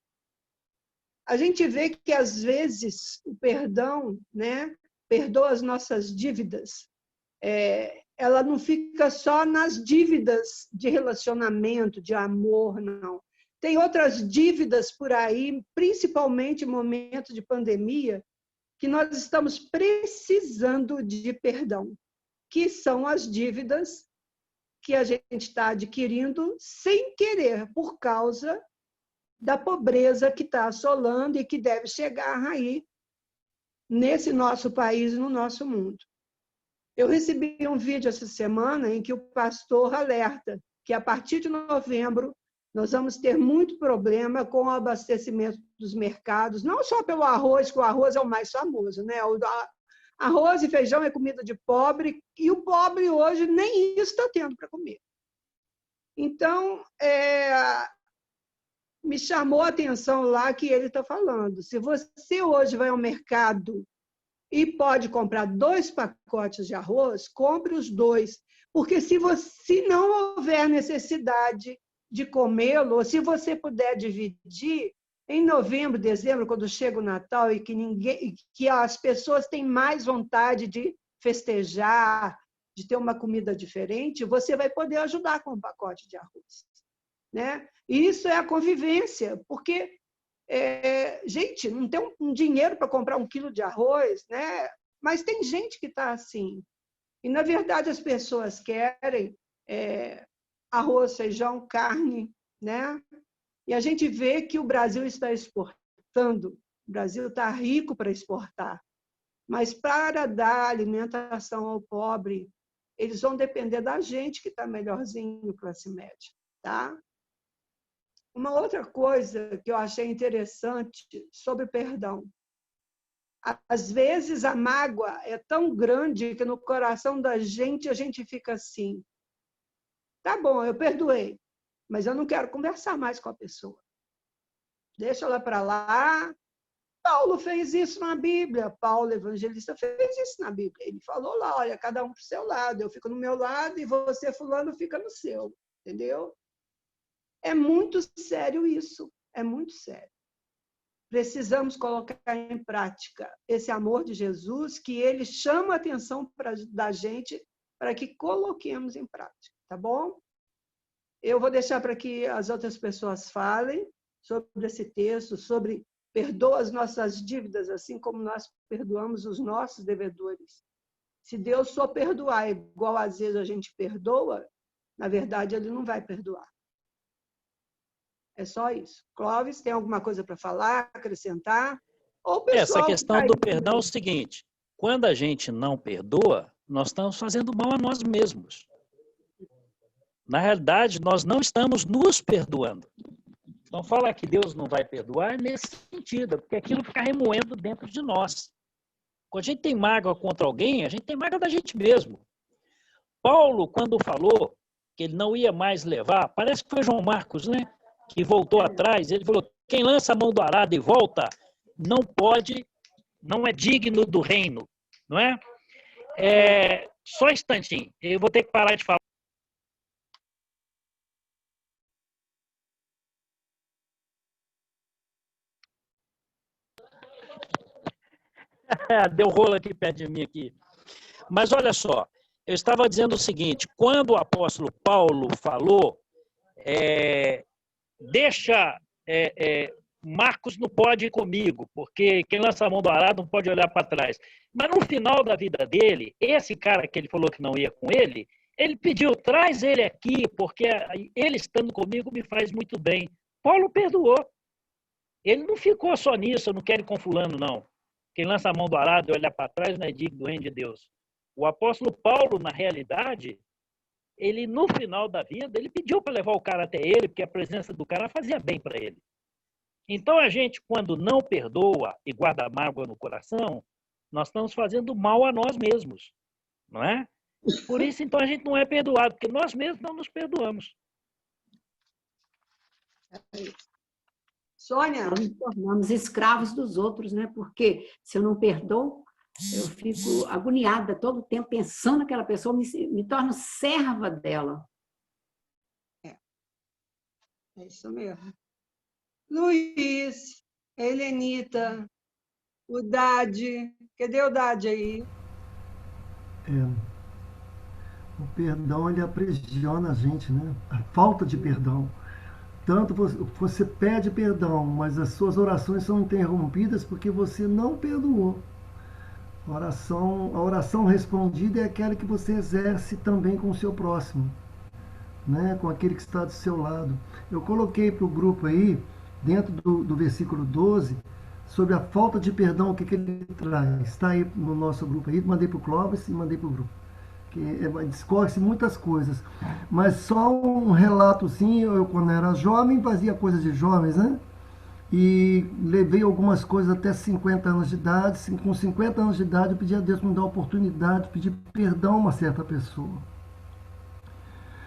A gente vê que às vezes o perdão, né, perdoa as nossas dívidas, ela não fica só nas dívidas de relacionamento, de amor, não. Tem outras dívidas por aí, principalmente em momento de pandemia, que nós estamos precisando de perdão, que são as dívidas que a gente está adquirindo sem querer, por causa da pobreza que está assolando e que deve chegar aí nesse nosso país e no nosso mundo. Eu recebi um vídeo essa semana em que o pastor alerta que a partir de novembro nós vamos ter muito problema com o abastecimento dos mercados, não só pelo arroz, que o arroz é o mais famoso, né? Arroz e feijão é comida de pobre, e o pobre hoje nem isso está tendo para comer. Então, me chamou a atenção lá que ele está falando. Se você hoje vai ao mercado e pode comprar 2 pacotes de arroz, compre os 2. Porque se não houver necessidade de comê-lo, ou se você puder dividir, em novembro, dezembro, quando chega o Natal e que as pessoas têm mais vontade de festejar, de ter uma comida diferente, você vai poder ajudar com um pacote de arroz. Né? E isso é a convivência, porque, gente, não tem um dinheiro para comprar 1 quilo de arroz, né? Mas tem gente que está assim. E, na verdade, as pessoas querem arroz, feijão, carne, né? E a gente vê que o Brasil está exportando, o Brasil está rico para exportar, mas para dar alimentação ao pobre, eles vão depender da gente que está melhorzinho, classe média, tá? Uma outra coisa que eu achei interessante sobre perdão. Às vezes a mágoa é tão grande que no coração da gente a gente fica assim, tá bom, eu perdoei, mas eu não quero conversar mais com a pessoa. Deixa ela para lá. Paulo fez isso na Bíblia. Paulo, evangelista, fez isso na Bíblia. Ele falou lá, olha, cada um para o seu lado. Eu fico no meu lado e você, fulano, fica no seu. Entendeu? É muito sério isso. É muito sério. Precisamos colocar em prática esse amor de Jesus, que ele chama a atenção da gente para que coloquemos em prática. Tá bom? Eu vou deixar para que as outras pessoas falem sobre esse texto, sobre perdoa as nossas dívidas, assim como nós perdoamos os nossos devedores. Se Deus só perdoar igual às vezes a gente perdoa, na verdade, ele não vai perdoar. É só isso. Clóvis, tem alguma coisa para falar, acrescentar? Ou essa questão do perdão é o seguinte, quando a gente não perdoa, nós estamos fazendo mal a nós mesmos. Na realidade, nós não estamos nos perdoando. Então, falar que Deus não vai perdoar nesse sentido, porque aquilo fica remoendo dentro de nós. Quando a gente tem mágoa contra alguém, a gente tem mágoa da gente mesmo. Paulo, quando falou que ele não ia mais levar, parece que foi João Marcos, né? Que voltou atrás, ele falou, quem lança a mão do arado e volta, não pode, não é digno do reino, não é? Só um instantinho, eu vou ter que parar de falar. Deu rolo aqui perto de mim aqui. Mas olha só, eu estava dizendo o seguinte, quando o apóstolo Paulo falou, deixa, Marcos não pode ir comigo, porque quem lança a mão do arado não pode olhar para trás. Mas no final da vida dele, esse cara que ele falou que não ia com ele, ele pediu, traz ele aqui, porque ele estando comigo me faz muito bem. Paulo perdoou. Ele não ficou só nisso, eu não quero ir com fulano, não. Quem lança a mão do arado e olha para trás não é digno do reino de Deus. O apóstolo Paulo, na realidade, ele, no final da vida, ele pediu para levar o cara até ele, porque a presença do cara fazia bem para ele. Então, a gente, quando não perdoa e guarda mágoa no coração, nós estamos fazendo mal a nós mesmos, não é? Por isso, então, a gente não é perdoado, porque nós mesmos não nos perdoamos. Sônia, nós nos tornamos escravos dos outros, né? Porque se eu não perdoo, eu fico agoniada todo o tempo pensando naquela pessoa, me torno serva dela. É isso mesmo. Luiz, Helenita, o Dade, cadê o Dade aí? O perdão, ele aprisiona a gente, né? A falta de perdão. Tanto você pede perdão, mas as suas orações são interrompidas porque você não perdoou. A oração respondida é aquela que você exerce também com o seu próximo, né? Com aquele que está do seu lado. Eu coloquei para o grupo aí, dentro do versículo 12, sobre a falta de perdão, o que ele traz. Está aí no nosso grupo aí, mandei para o Clóvis e mandei para o grupo. Discorre-se muitas coisas, mas só um relatozinho. Eu, quando era jovem, fazia coisas de jovens, né? E levei algumas coisas até 50 anos de idade. Com 50 anos de idade, eu pedi a Deus me dar a oportunidade de pedir perdão a uma certa pessoa.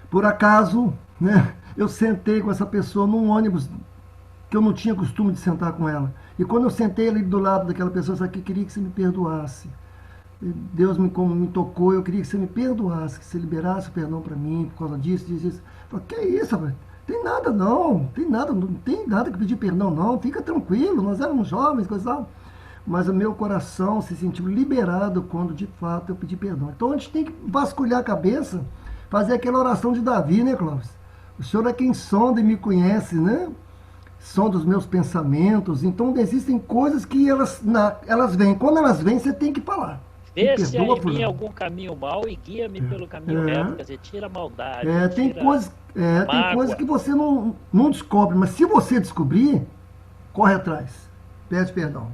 Por acaso, né, eu sentei com essa pessoa num ônibus que eu não tinha costume de sentar com ela. E quando eu sentei ali do lado daquela pessoa, sabe, que queria que você me perdoasse. Deus como me tocou, eu queria que você me perdoasse, que você liberasse o perdão para mim por causa disso, disso, isso. Eu falei, que isso, rapaz? Tem nada não, não tem nada que pedir perdão não, fica tranquilo, nós éramos jovens, coisa e tal. Mas o meu coração se sentiu liberado quando de fato eu pedi perdão. Então a gente tem que vasculhar a cabeça, fazer aquela oração de Davi, né, Clóvis? O Senhor é quem sonda e me conhece, né? Sonda os meus pensamentos. Então existem coisas que elas vêm. Quando elas vêm, você tem que falar. Vê se há em mim algum caminho mau e guia-me pelo caminho reto. Quer dizer, tira a maldade. Tem coisas que você não descobre, mas se você descobrir, corre atrás. Pede perdão.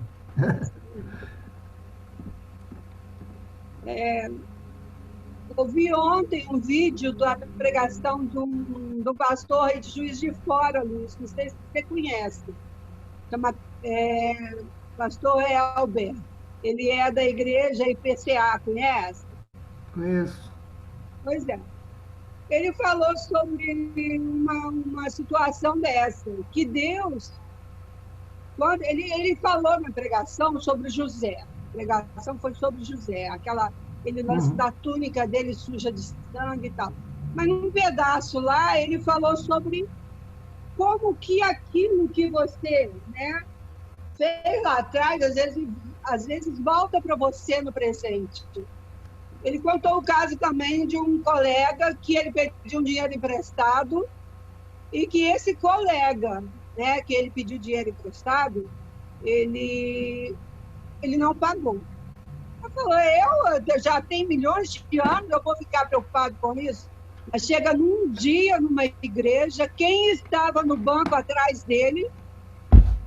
Eu vi ontem um vídeo da pregação do pastor aí de Juiz de Fora, Luiz, não sei se você conhece. Chama pastor Elber. Ele é da igreja IPCA, conhece? Conheço. Pois é. Ele falou sobre uma situação dessa, que Deus... Quando ele falou na pregação sobre José. A pregação foi sobre José, aquele lance da túnica dele suja de sangue e tal. Mas num pedaço lá, ele falou sobre como que aquilo que você, né, fez lá atrás, às vezes volta para você no presente. Ele contou o caso também de um colega que ele pediu um dinheiro emprestado e que esse colega, né, que ele pediu dinheiro emprestado, ele não pagou. Ele falou, eu já tenho milhões de anos, eu vou ficar preocupado com isso? Mas chega num dia, numa igreja, quem estava no banco atrás dele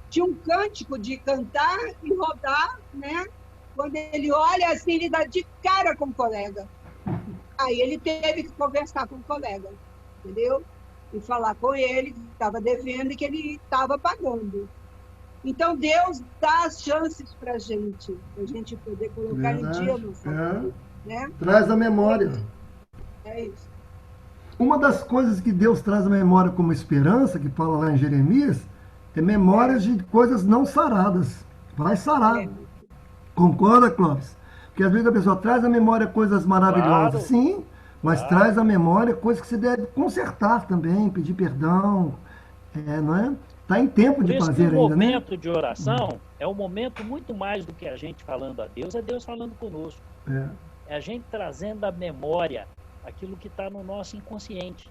tinha um cântico de cantar e rodar, né? Quando ele olha assim, ele dá de cara com o colega. Aí ele teve que conversar com o colega, entendeu? E falar com ele que estava devendo e que ele estava pagando. Então, Deus dá as chances para a gente poder colocar em dia a nossa vida, né? Traz a memória. É isso. Uma das coisas que Deus traz a memória como esperança, que fala lá em Jeremias, é memórias de coisas não saradas. Vai sarar. Concorda, Clóvis? Porque às vezes a pessoa traz à memória coisas maravilhosas, claro, sim, mas traz à memória coisas que você deve consertar também, pedir perdão, não é? Está em tempo de fazer ainda, né? O momento de oração é um momento muito mais do que a gente falando a Deus, é Deus falando conosco. É a gente trazendo à memória aquilo que está no nosso inconsciente,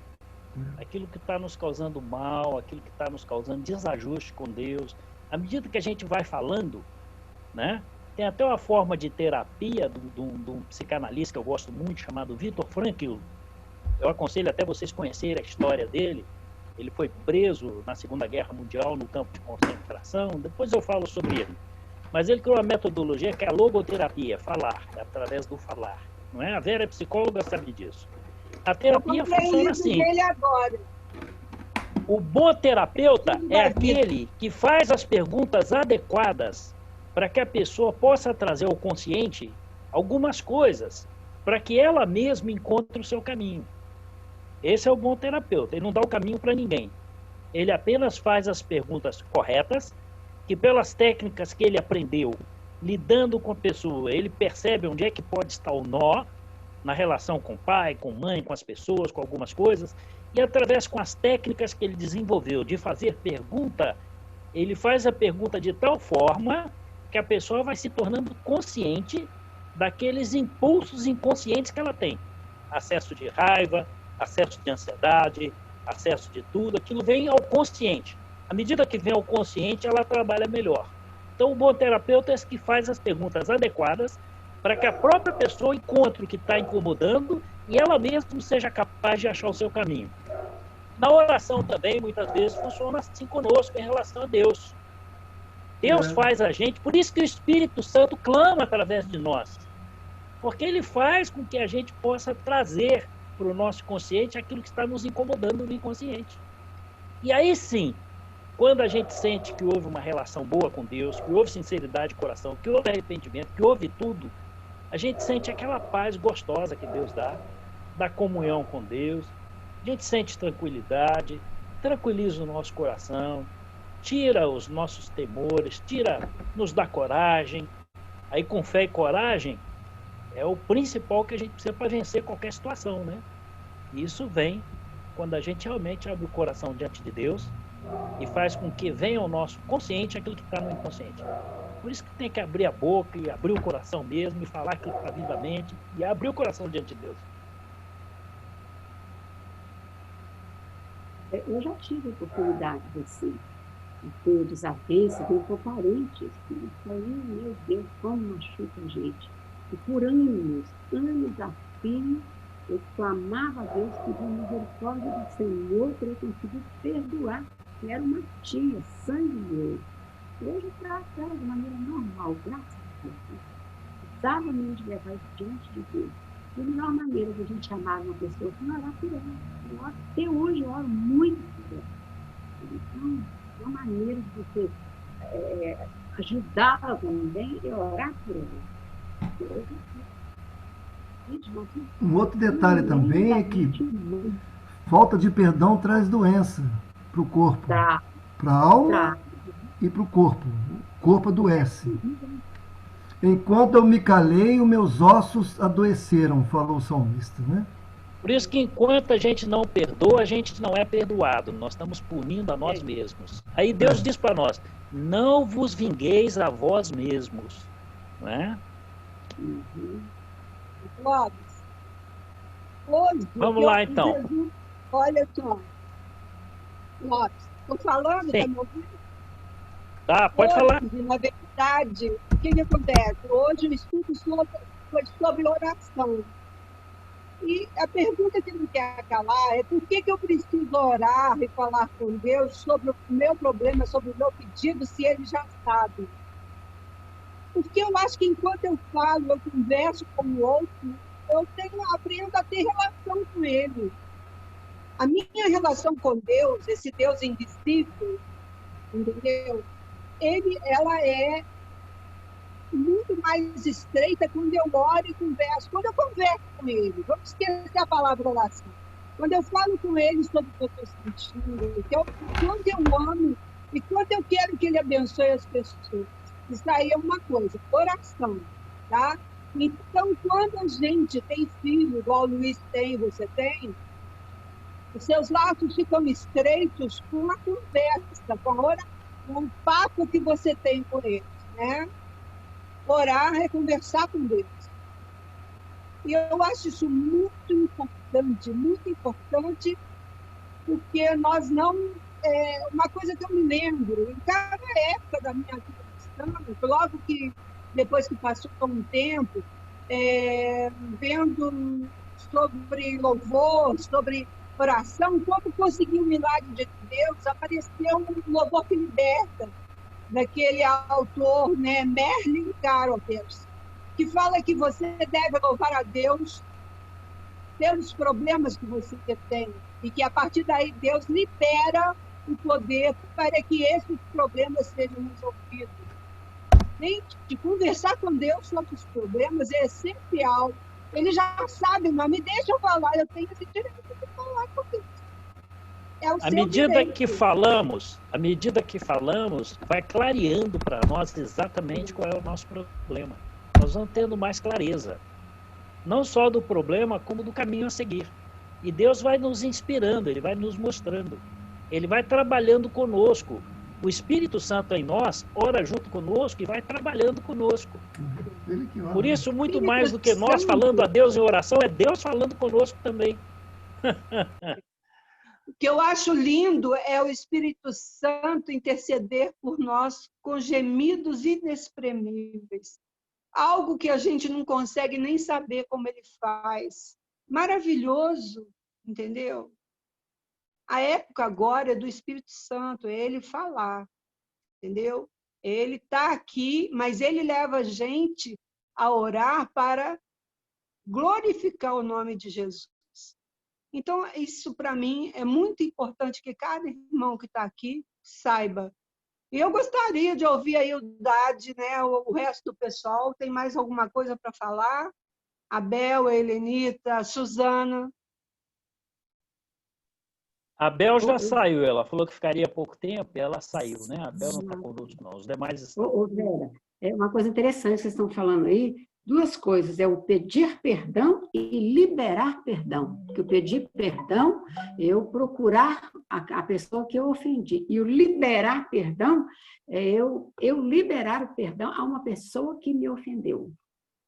aquilo que está nos causando mal, aquilo que está nos causando desajuste com Deus. À medida que a gente vai falando, né? Tem até uma forma de terapia de um psicanalista que eu gosto muito, chamado Viktor Frankl. Eu aconselho até vocês conhecerem a história dele. Ele foi preso na Segunda Guerra Mundial no campo de concentração. Depois eu falo sobre ele. Mas ele criou uma metodologia que é a logoterapia, falar, através do falar. Não é? A Vera é psicóloga, sabe disso. A terapia funciona assim. O bom terapeuta é aquele que faz as perguntas adequadas para que a pessoa possa trazer ao consciente algumas coisas, para que ela mesma encontre o seu caminho. Esse é o bom terapeuta, ele não dá o caminho para ninguém. Ele apenas faz as perguntas corretas, que pelas técnicas que ele aprendeu, lidando com a pessoa, ele percebe onde é que pode estar o nó, na relação com o pai, com a mãe, com as pessoas, com algumas coisas, e através com as técnicas que ele desenvolveu de fazer pergunta, ele faz a pergunta de tal forma que a pessoa vai se tornando consciente daqueles impulsos inconscientes que ela tem. Acesso de raiva, acesso de ansiedade, acesso de tudo, aquilo vem ao consciente. À medida que vem ao consciente, ela trabalha melhor. Então, o bom terapeuta é esse que faz as perguntas adequadas para que a própria pessoa encontre o que está incomodando e ela mesma seja capaz de achar o seu caminho. Na oração também, muitas vezes, funciona assim conosco em relação a Deus. Deus faz a gente, por isso que o Espírito Santo clama através de nós. Porque ele faz com que a gente possa trazer para o nosso consciente aquilo que está nos incomodando no inconsciente. E aí sim, quando a gente sente que houve uma relação boa com Deus, que houve sinceridade de coração, que houve arrependimento, que houve tudo, a gente sente aquela paz gostosa que Deus dá, da comunhão com Deus, a gente sente tranquilidade, tranquiliza o nosso coração, tira os nossos temores, nos dá coragem. Aí, com fé e coragem, é o principal que a gente precisa para vencer qualquer situação, né? E isso vem quando a gente realmente abre o coração diante de Deus e faz com que venha ao nosso consciente aquilo que está no inconsciente. Por isso que tem que abrir a boca e abrir o coração mesmo e falar aquilo que está vindo à mente e abrir o coração diante de Deus. Eu já tive a oportunidade assim, de ter desavença com parentes. Isso aí, meu Deus, como machuca a gente. E por anos a fio, eu clamava a Deus pedindo misericórdia do Senhor para eu conseguir perdoar. Eu era uma tia, sangue meu. Hoje eu trato ela de maneira normal, graças a Deus. Precisava mesmo de levar isso diante de Deus. E a melhor maneira de a gente amar uma pessoa é orar por ela. Até hoje eu oro muito por ela. Então, uma maneira de você ajudá-la também é orar por ela. Um outro detalhe também é que falta de perdão traz doença para o corpo, para a alma e para o corpo. O corpo adoece. Enquanto eu me calei, os meus ossos adoeceram, falou o salmista, né? Por isso que enquanto a gente não perdoa, a gente não é perdoado. Nós estamos punindo a nós mesmos. Aí Deus diz para nós, não vos vingueis a vós mesmos. Não é? Clóvis, hoje... Vamos lá, então. Jesus, olha só. Clóvis, estou falando, está me ouvindo? Tá, pode falar. Na verdade, o que acontece? Hoje o estudo foi sobre oração. E a pergunta que não quer calar é por que eu preciso orar e falar com Deus sobre o meu problema, sobre o meu pedido, se Ele já sabe? Porque eu acho que enquanto eu falo, eu converso com o outro, eu aprendo a ter relação com Ele. A minha relação com Deus, esse Deus invisível, entendeu? Ela é muito mais estreita quando eu oro e converso. Quando eu converso com Ele, vamos esquecer a palavra oração. Quando eu falo com Ele sobre o que eu estou sentindo, quanto eu amo e quanto eu quero que Ele abençoe as pessoas. Isso aí é uma coisa, oração, tá? Então, quando a gente tem filho, igual o Luiz tem, você tem, os seus laços ficam estreitos com a conversa, com o papo que você tem com eles, né? Orar é conversar com Deus. E eu acho isso muito importante, porque nós não... uma coisa que eu me lembro, em cada época da minha vida cristã, logo que, depois que passou um tempo, vendo sobre louvor, sobre oração, quando consegui o milagre de Deus, apareceu um louvor que liberta, daquele autor, né, Merlin Carothers, que fala que você deve louvar a Deus pelos problemas que você tem e que, a partir daí, Deus libera o poder para que esses problemas sejam resolvidos. Gente, conversar com Deus sobre os problemas é essencial. Ele já sabe, mas me deixa eu falar, eu tenho esse direito de falar com Deus. À medida que falamos, vai clareando para nós exatamente qual é o nosso problema. Nós vamos tendo mais clareza, não só do problema, como do caminho a seguir. E Deus vai nos inspirando, Ele vai nos mostrando, Ele vai trabalhando conosco. O Espírito Santo em nós ora junto conosco e vai trabalhando conosco. Por isso, muito mais do que nós falando a Deus em oração, é Deus falando conosco também. O que eu acho lindo é o Espírito Santo interceder por nós com gemidos inexprimíveis. Algo que a gente não consegue nem saber como ele faz. Maravilhoso, entendeu? A época agora é do Espírito Santo, é ele falar, entendeu? Ele está aqui, mas ele leva a gente a orar para glorificar o nome de Jesus. Então, isso, para mim, é muito importante que cada irmão que está aqui saiba. E eu gostaria de ouvir aí o Dade, né, o resto do pessoal. Tem mais alguma coisa para falar? A Bel, a Helenita, a Suzana. A Bel já saiu, ela falou que ficaria pouco tempo e ela saiu, né? A Bel não está conosco, não. Os demais estão. Ô, Vera, é uma coisa interessante que vocês estão falando aí. Duas coisas, é o pedir perdão e liberar perdão. Porque o pedir perdão é eu procurar a pessoa que eu ofendi. E o liberar perdão é eu liberar o perdão a uma pessoa que me ofendeu.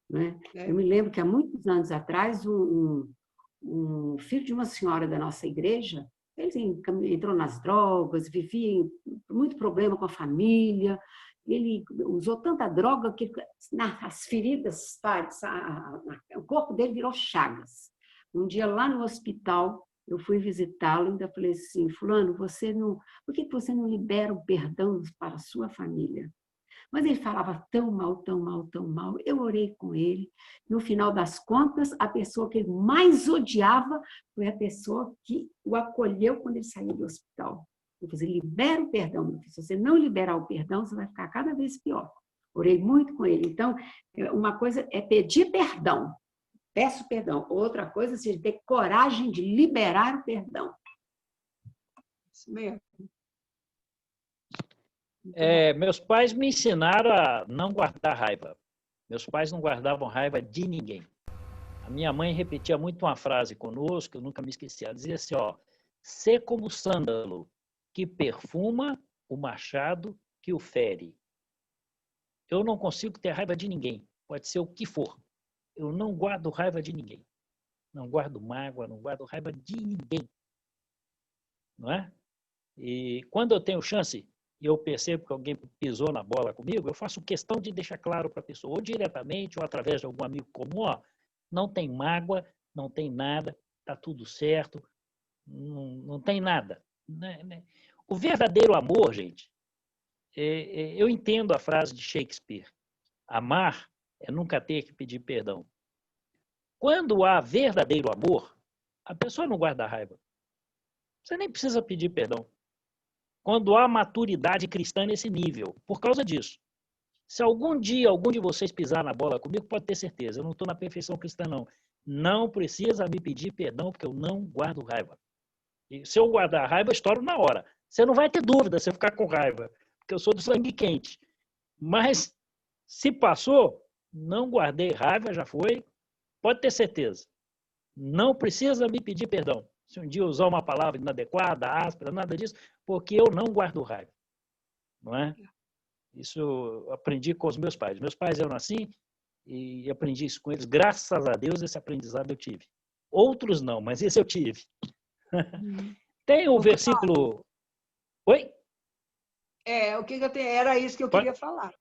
Né? Eu me lembro que há muitos anos atrás, um filho de uma senhora da nossa igreja, ele entrou nas drogas, vivia muito problema com a família, ele usou tanta droga que as feridas, o corpo dele virou chagas. Um dia lá no hospital, eu fui visitá-lo e ainda falei assim, fulano, por que você não libera o perdão para a sua família? Mas ele falava tão mal, tão mal, tão mal. Eu orei com ele. No final das contas, a pessoa que ele mais odiava foi a pessoa que o acolheu quando ele saiu do hospital. Eu falei, libera o perdão, meu filho. Se você não liberar o perdão, você vai ficar cada vez pior. Orei muito com ele. Então, uma coisa é pedir perdão. Peço perdão. Outra coisa é ter coragem de liberar o perdão. Isso mesmo. Meus pais me ensinaram a não guardar raiva. Meus pais não guardavam raiva de ninguém. A minha mãe repetia muito uma frase conosco, eu nunca me esqueci. Ela dizia assim, sê como o sândalo, que perfuma o machado que o fere. Eu não consigo ter raiva de ninguém, pode ser o que for. Eu não guardo raiva de ninguém. Não guardo mágoa, não guardo raiva de ninguém. Não é? E quando eu tenho chance, e eu percebo que alguém pisou na bola comigo, eu faço questão de deixar claro para a pessoa, ou diretamente, ou através de algum amigo comum, não tem mágoa, não tem nada, está tudo certo, não tem nada. O verdadeiro amor, gente, eu entendo a frase de Shakespeare, amar é nunca ter que pedir perdão. Quando há verdadeiro amor, a pessoa não guarda raiva. Você nem precisa pedir perdão. Quando há maturidade cristã nesse nível, por causa disso. Se algum dia algum de vocês pisar na bola comigo, pode ter certeza, eu não estou na perfeição cristã, não. Não precisa me pedir perdão, porque eu não guardo raiva. E se eu guardar raiva, eu estouro na hora. Você não vai ter dúvida se eu ficar com raiva, porque eu sou do sangue quente. Mas, se passou, não guardei raiva, já foi, pode ter certeza. Não precisa me pedir perdão. Se um dia usar uma palavra inadequada, áspera, nada disso, porque eu não guardo raiva. Não é? Isso eu aprendi com os meus pais. Meus pais eram assim e aprendi isso com eles. Graças a Deus, esse aprendizado eu tive. Outros não, mas esse eu tive. Tem o versículo... Oi? O que eu tenho? Era isso que eu queria falar.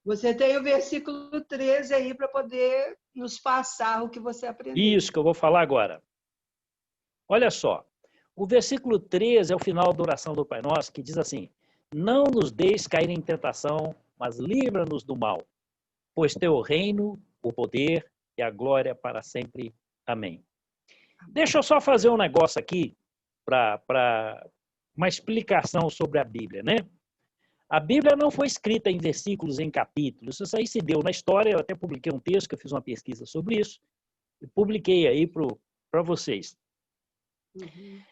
Você tem o versículo 13 aí para poder nos passar o que você aprendeu. Isso que eu vou falar agora. Olha só, o versículo 13 é o final da oração do Pai Nosso, que diz assim, não nos deixes cair em tentação, mas livra-nos do mal, pois teu reino, o poder e a glória para sempre. Amém. Deixa eu só fazer um negócio aqui, para uma explicação sobre a Bíblia, né? A Bíblia não foi escrita em versículos, em capítulos, isso aí se deu na história, eu até publiquei um texto, que eu fiz uma pesquisa sobre isso, e publiquei aí para vocês.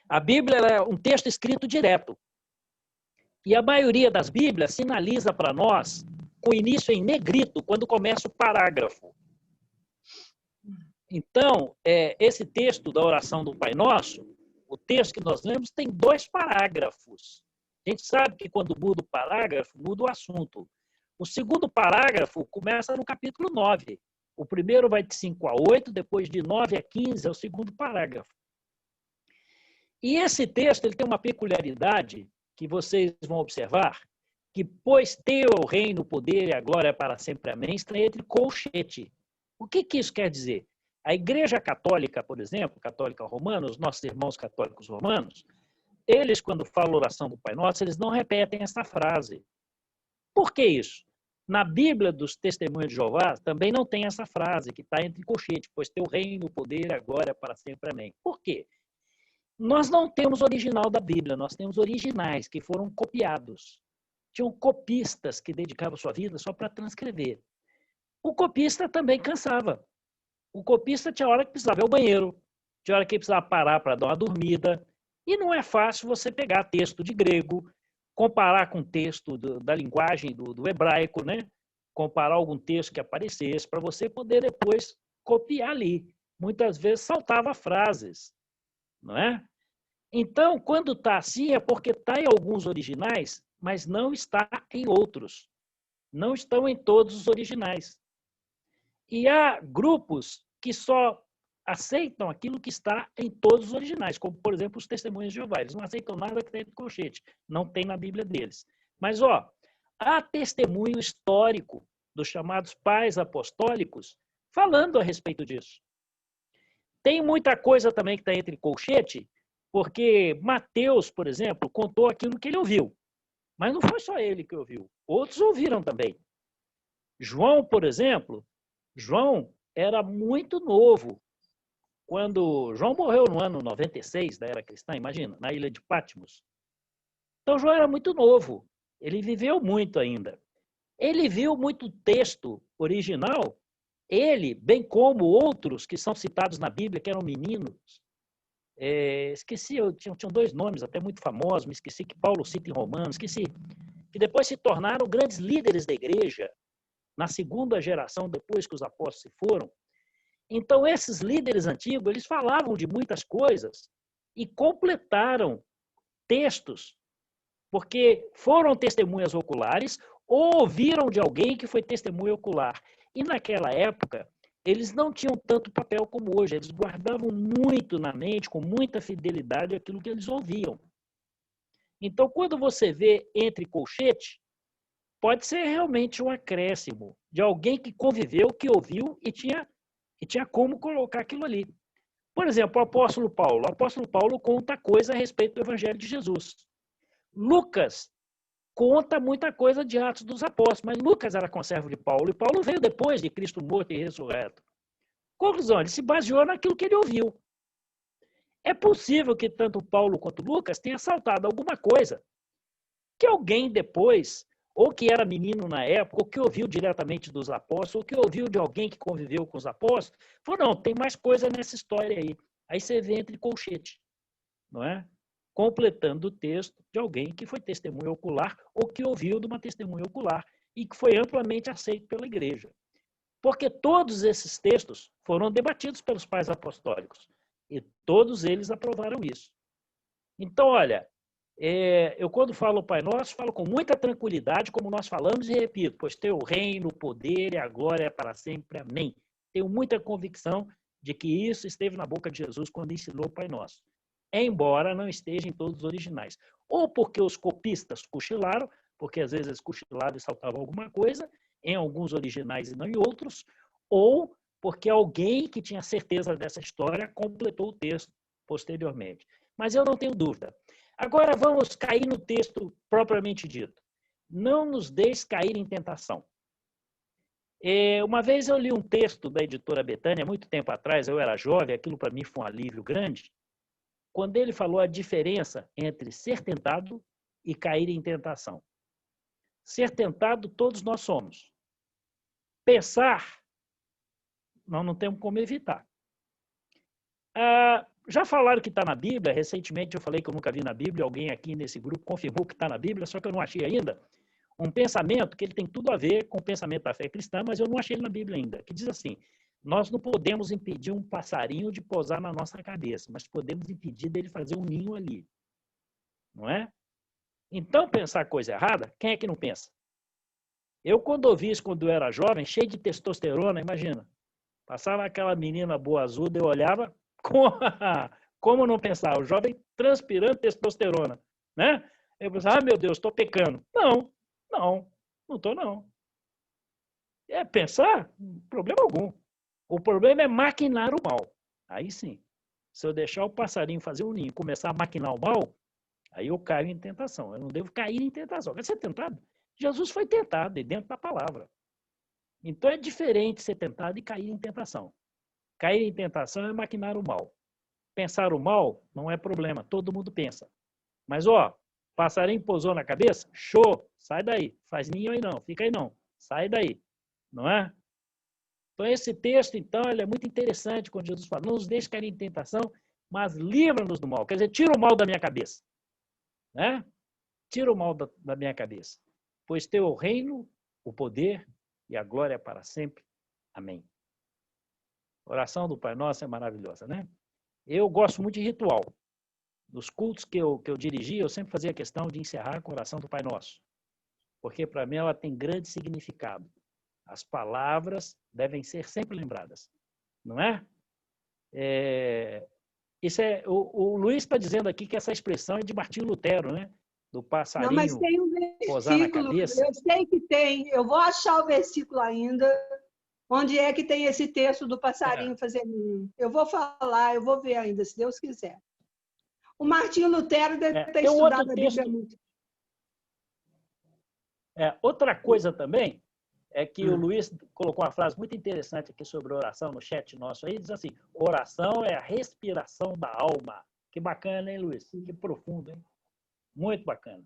A Bíblia é um texto escrito direto. E a maioria das Bíblias sinaliza para nós com início em negrito, quando começa o parágrafo. Então, esse texto da oração do Pai Nosso, o texto que nós lemos, tem 2 parágrafos. A gente sabe que quando muda o parágrafo, muda o assunto. O segundo parágrafo começa no capítulo 9. O primeiro vai de 5 a 8, depois de 9 a 15 é o segundo parágrafo. E esse texto ele tem uma peculiaridade que vocês vão observar, que pois teu é o reino, o poder e a glória para sempre, amém, está entre colchete. O que isso quer dizer? A Igreja Católica, por exemplo, Católica Romana, os nossos irmãos católicos romanos, eles, quando falam a oração do Pai Nosso, eles não repetem essa frase. Por que isso? Na Bíblia dos Testemunhos de Jeová também não tem essa frase, que está entre colchete, pois teu reino, o poder e a glória para sempre, amém. Por quê? Nós não temos o original da Bíblia, nós temos originais que foram copiados. Tinham copistas que dedicavam sua vida só para transcrever. O copista também cansava. O copista tinha hora que precisava ir ao banheiro, tinha hora que precisava parar para dar uma dormida. E não é fácil você pegar texto de grego, comparar com texto da linguagem do hebraico, né? Comparar algum texto que aparecesse, para você poder depois copiar ali. Muitas vezes saltava frases, não é? Então, quando está assim, é porque está em alguns originais, mas não está em outros. Não estão em todos os originais. E há grupos que só aceitam aquilo que está em todos os originais, como, por exemplo, os Testemunhas de Jeová. Eles não aceitam nada que tem no colchete, não tem na Bíblia deles. Mas, há testemunho histórico dos chamados pais apostólicos falando a respeito disso. Tem muita coisa também que está entre colchete, porque Mateus, por exemplo, contou aquilo que ele ouviu. Mas não foi só ele que ouviu. Outros ouviram também. João, por exemplo, João era muito novo. Quando João morreu no ano 96 da era cristã, imagina, na ilha de Patmos. Então, João era muito novo. Ele viveu muito ainda. Ele viu muito texto original. Ele, bem como outros que são citados na Bíblia, que eram meninos. Esqueci, tinham dois nomes até muito famosos, me esqueci que Paulo cita em Romanos, esqueci. Que depois se tornaram grandes líderes da igreja, na segunda geração, depois que os apóstolos se foram. Então, esses líderes antigos, eles falavam de muitas coisas e completaram textos, porque foram testemunhas oculares ou ouviram de alguém que foi testemunha ocular. E naquela época, eles não tinham tanto papel como hoje, eles guardavam muito na mente, com muita fidelidade, aquilo que eles ouviam. Então, quando você vê entre colchete, pode ser realmente um acréscimo de alguém que conviveu, que ouviu e tinha como colocar aquilo ali. Por exemplo, o apóstolo Paulo. O apóstolo Paulo conta coisa a respeito do Evangelho de Jesus. Lucas conta muita coisa de Atos dos Apóstolos, mas Lucas era conservo de Paulo, e Paulo veio depois de Cristo morto e ressurreto. Conclusão, ele se baseou naquilo que ele ouviu. É possível que tanto Paulo quanto Lucas tenham saltado alguma coisa que alguém depois, ou que era menino na época, ou que ouviu diretamente dos apóstolos, ou que ouviu de alguém que conviveu com os apóstolos, falou, não, tem mais coisa nessa história aí. Aí você vê entre colchete, não é? Completando o texto de alguém que foi testemunha ocular ou que ouviu de uma testemunha ocular e que foi amplamente aceito pela igreja. Porque todos esses textos foram debatidos pelos pais apostólicos e todos eles aprovaram isso. Então, olha, eu quando falo Pai Nosso, falo com muita tranquilidade, como nós falamos e repito, pois teu reino, o poder e a glória para sempre. Amém. Tenho muita convicção de que isso esteve na boca de Jesus quando ensinou o Pai Nosso. Embora não esteja em todos os originais. Ou porque os copistas cochilaram, porque às vezes eles cochilavam e saltavam alguma coisa, em alguns originais e não em outros, ou porque alguém que tinha certeza dessa história completou o texto posteriormente. Mas eu não tenho dúvida. Agora vamos cair no texto propriamente dito. Não nos deixe cair em tentação. Uma vez eu li um texto da editora Betânia, muito tempo atrás, eu era jovem, aquilo para mim foi um alívio grande, quando ele falou a diferença entre ser tentado e cair em tentação. Ser tentado, todos nós somos. Pensar, nós não temos como evitar. Já falaram que está na Bíblia, recentemente eu falei que eu nunca vi na Bíblia, alguém aqui nesse grupo confirmou que está na Bíblia, só que eu não achei ainda, um pensamento que ele tem tudo a ver com o pensamento da fé cristã, mas eu não achei ele na Bíblia ainda, que diz assim, nós não podemos impedir um passarinho de pousar na nossa cabeça, mas podemos impedir dele fazer um ninho ali. Não é? Então, pensar coisa errada, quem é que não pensa? Eu, quando ouvi isso, quando eu era jovem, cheio de testosterona, imagina, passava aquela menina boa azul, eu olhava, como não pensar? O jovem transpirando testosterona, né? Eu pensava, meu Deus, estou pecando. Não estou não. Pensar, problema algum. O problema é maquinar o mal. Aí sim. Se eu deixar o passarinho fazer um ninho e começar a maquinar o mal, aí eu caio em tentação. Eu não devo cair em tentação. Quer ser tentado? Jesus foi tentado, e dentro da palavra. Então é diferente ser tentado e cair em tentação. Cair em tentação é maquinar o mal. Pensar o mal não é problema, todo mundo pensa. Mas, passarinho pousou na cabeça? Show! Sai daí. Faz ninho aí não, fica aí não. Sai daí. Não é? Então, esse texto, então, ele é muito interessante quando Jesus fala, não nos deixe cair em tentação, mas livra-nos do mal. Quer dizer, tira o mal da minha cabeça. Né? Tira o mal da minha cabeça. Pois teu é o reino, o poder e a glória para sempre. Amém. A oração do Pai Nosso é maravilhosa, né? Eu gosto muito de ritual. Nos cultos que eu dirigi, eu sempre fazia questão de encerrar com a oração do Pai Nosso. Porque, para mim, ela tem grande significado. As palavras devem ser sempre lembradas. Não é? O Luiz está dizendo aqui que essa expressão é de Martinho Lutero, né? Do passarinho. Não, mas tem um posar na versículo, cabeça. eu sei que tem, eu vou achar o versículo ainda, onde é que tem esse texto do passarinho fazer ninho. Eu vou falar, eu vou ver ainda, se Deus quiser. O Martinho Lutero deve ter estudado a Bíblia muito. Outra coisa também é que o Luiz colocou uma frase muito interessante aqui sobre oração no chat nosso aí, diz assim, oração é a respiração da alma. Que bacana, hein, Luiz? Que profundo, hein? Muito bacana.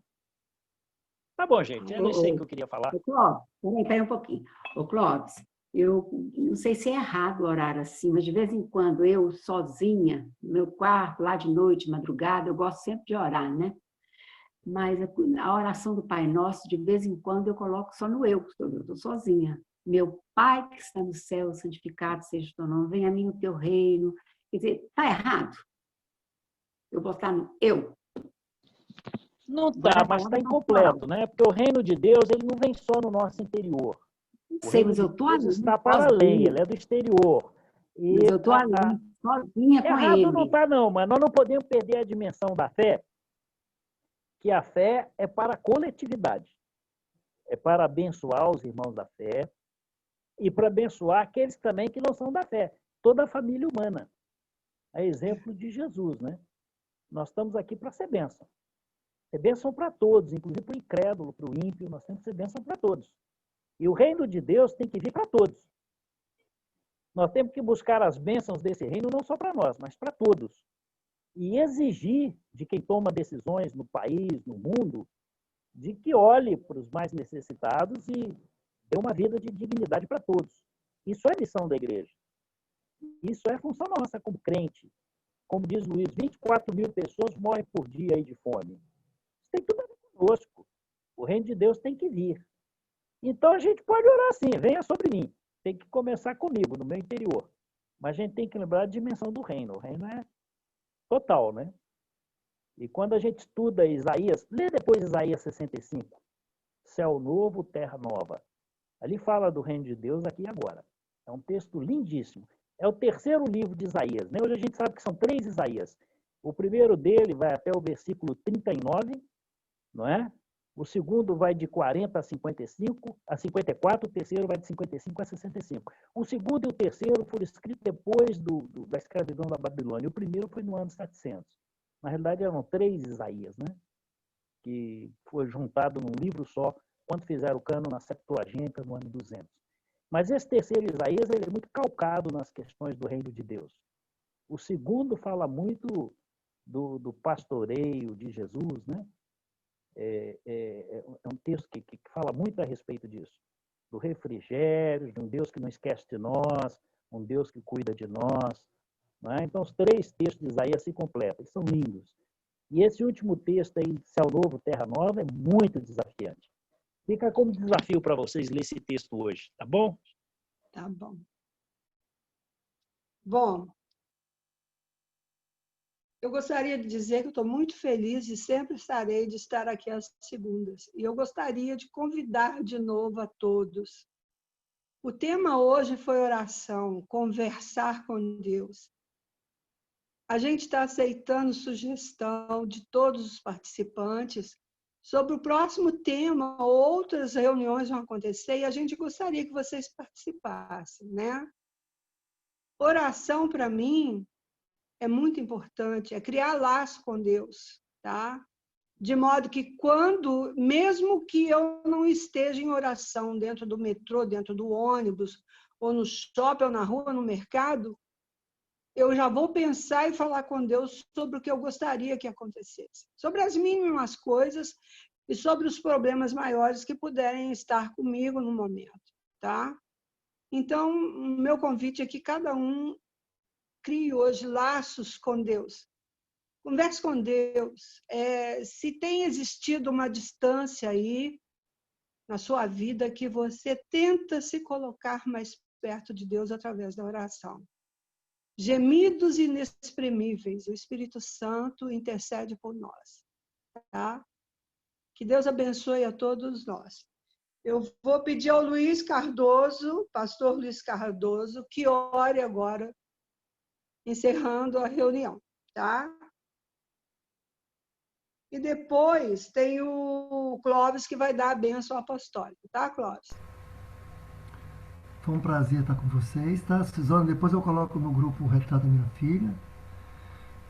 Tá bom, gente, eu não sei o que eu queria falar. Peraí um pouquinho. Ô, Clóvis, eu não sei se é errado orar assim, mas de vez em quando eu, sozinha, no meu quarto, lá de noite, madrugada, eu gosto sempre de orar, né? Mas a oração do Pai Nosso, de vez em quando, eu coloco só no eu estou sozinha. Meu Pai que está no céu, santificado seja o teu nome, venha a mim o teu reino. Quer dizer, está errado? Eu botar no eu. Não está, mas está incompleto, né? Porque o reino de Deus ele não vem só no nosso interior. O reino de Deus está para além, ele é do exterior. Mas eu estou ali, sozinha com ele. Errado não está, não, mas nós não podemos perder a dimensão da fé, que a fé é para a coletividade. É para abençoar os irmãos da fé e para abençoar aqueles também que não são da fé. Toda a família humana. É exemplo de Jesus, né? Nós estamos aqui para ser bênção. Ser bênção para todos, inclusive para o incrédulo, para o ímpio, nós temos que ser bênção para todos. E o reino de Deus tem que vir para todos. Nós temos que buscar as bênçãos desse reino não só para nós, mas para todos. E exigir de quem toma decisões no país, no mundo, de que olhe para os mais necessitados e dê uma vida de dignidade para todos. Isso é missão da igreja. Isso é função nossa como crente. Como diz Luiz, 24 mil pessoas morrem por dia aí de fome. Isso tem tudo a ver conosco. O reino de Deus tem que vir. Então a gente pode orar assim, venha sobre mim. Tem que começar comigo, no meu interior. Mas a gente tem que lembrar da dimensão do reino. O reino é total, né? E quando a gente estuda Isaías, lê depois Isaías 65. Céu novo, terra nova. Ali fala do reino de Deus aqui e agora. É um texto lindíssimo. É o terceiro livro de Isaías, né? Hoje a gente sabe que são 3 Isaías. O primeiro dele vai até o versículo 39, não é? O segundo vai de 40 a 55, a 54, o terceiro vai de 55 a 65. O segundo e o terceiro foram escritos depois da escravidão da Babilônia. O primeiro foi no ano 700. Na realidade, eram 3 Isaías, né? Que foi juntado num livro só, quando fizeram o cano na Septuaginta, no ano 200. Mas esse terceiro Isaías ele é muito calcado nas questões do reino de Deus. O segundo fala muito do pastoreio de Jesus, né? É um texto que fala muito a respeito disso. Do refrigério, de um Deus que não esquece de nós, um Deus que cuida de nós. Não é? Então, os 3 textos de Isaías se completam, eles são lindos. E esse último texto aí, Céu Novo, Terra Nova, é muito desafiante. Fica como desafio para vocês ler esse texto hoje, tá bom? Tá bom. Bom, eu gostaria de dizer que eu estou muito feliz e sempre estarei de estar aqui às segundas. E eu gostaria de convidar de novo a todos. O tema hoje foi oração, conversar com Deus. A gente está aceitando sugestão de todos os participantes sobre o próximo tema, outras reuniões vão acontecer e a gente gostaria que vocês participassem, né? Oração, para mim, é muito importante, é criar laço com Deus, tá? De modo que mesmo que eu não esteja em oração dentro do metrô, dentro do ônibus, ou no shopping, ou na rua, no mercado, eu já vou pensar e falar com Deus sobre o que eu gostaria que acontecesse. Sobre as mínimas coisas e sobre os problemas maiores que puderem estar comigo no momento, tá? Então, o meu convite é que cada um crie hoje laços com Deus. Converse com Deus. Se tem existido uma distância aí na sua vida, que você tenta se colocar mais perto de Deus através da oração. Gemidos inexprimíveis, o Espírito Santo intercede por nós. Tá? Que Deus abençoe a todos nós. Eu vou pedir ao Luiz Cardoso, pastor Luiz Cardoso, que ore agora, encerrando a reunião. Tá? E depois tem o Clóvis, que vai dar a bênção apostólica. Tá, Clóvis? Foi um prazer estar com vocês, tá? Suzana, depois eu coloco no grupo o retrato da minha filha.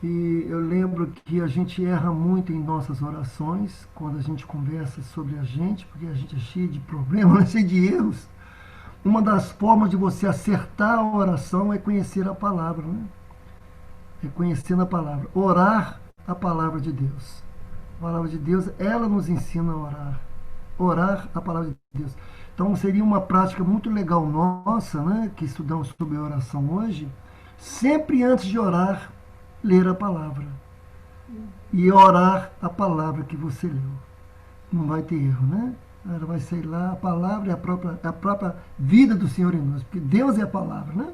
E eu lembro que a gente erra muito em nossas orações, quando a gente conversa sobre a gente, porque a gente é cheio de problemas, cheio de erros. Uma das formas de você acertar a oração é conhecer a palavra, né? É conhecendo a palavra. Orar a palavra de Deus. A palavra de Deus, ela nos ensina a orar. Orar a palavra de Deus. Então, seria uma prática muito legal nossa, né, que estudamos sobre oração hoje, sempre antes de orar, ler a palavra. E orar a palavra que você leu. Não vai ter erro, né? Ela vai sair lá, a palavra é a própria vida do Senhor em nós, porque Deus é a palavra, né?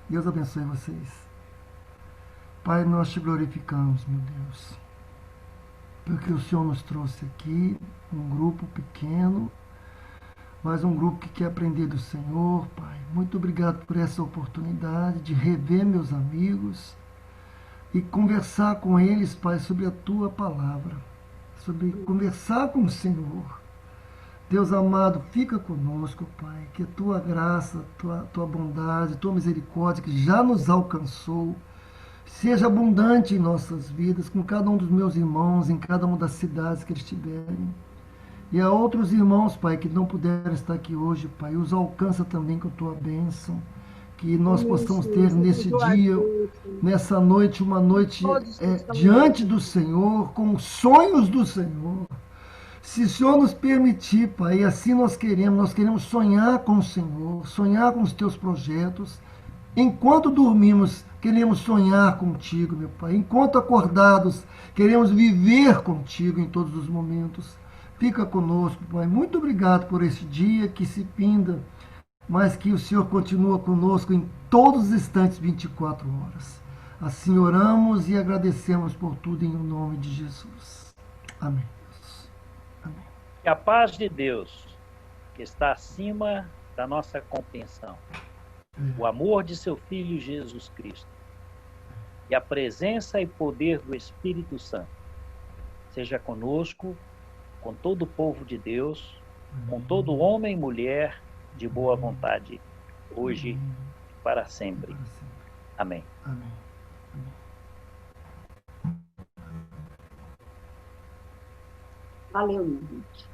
Deus abençoe vocês. Pai, nós te glorificamos, meu Deus, porque o Senhor nos trouxe aqui, um grupo pequeno, mas um grupo que quer aprender do Senhor, Pai. Muito obrigado por essa oportunidade de rever meus amigos e conversar com eles, Pai, sobre a Tua palavra, sobre conversar com o Senhor. Deus amado, fica conosco, Pai, que a Tua graça, Tua bondade, Tua misericórdia, que já nos alcançou, seja abundante em nossas vidas, com cada um dos meus irmãos, em cada uma das cidades que eles estiverem. E a outros irmãos, Pai, que não puderam estar aqui hoje, Pai, os alcança também com a Tua bênção, que nós possamos ter nesse dia, nessa noite, uma noite diante do Senhor, com sonhos do Senhor. Se o Senhor nos permitir, Pai, assim nós queremos sonhar com o Senhor, sonhar com os Teus projetos. Enquanto dormimos, queremos sonhar contigo, meu Pai. Enquanto acordados, queremos viver contigo em todos os momentos. Fica conosco, Pai. Muito obrigado por esse dia que se pinda, mas que o Senhor continua conosco em todos os instantes, 24 horas. Assim oramos e agradecemos por tudo em nome de Jesus. Amém. Amém. Que a paz de Deus, que está acima da nossa compreensão, o amor de seu Filho Jesus Cristo e a presença e poder do Espírito Santo seja conosco, com todo o povo de Deus, com todo homem e mulher de boa vontade, hoje e para sempre. Amém. Amém. Valeu, gente.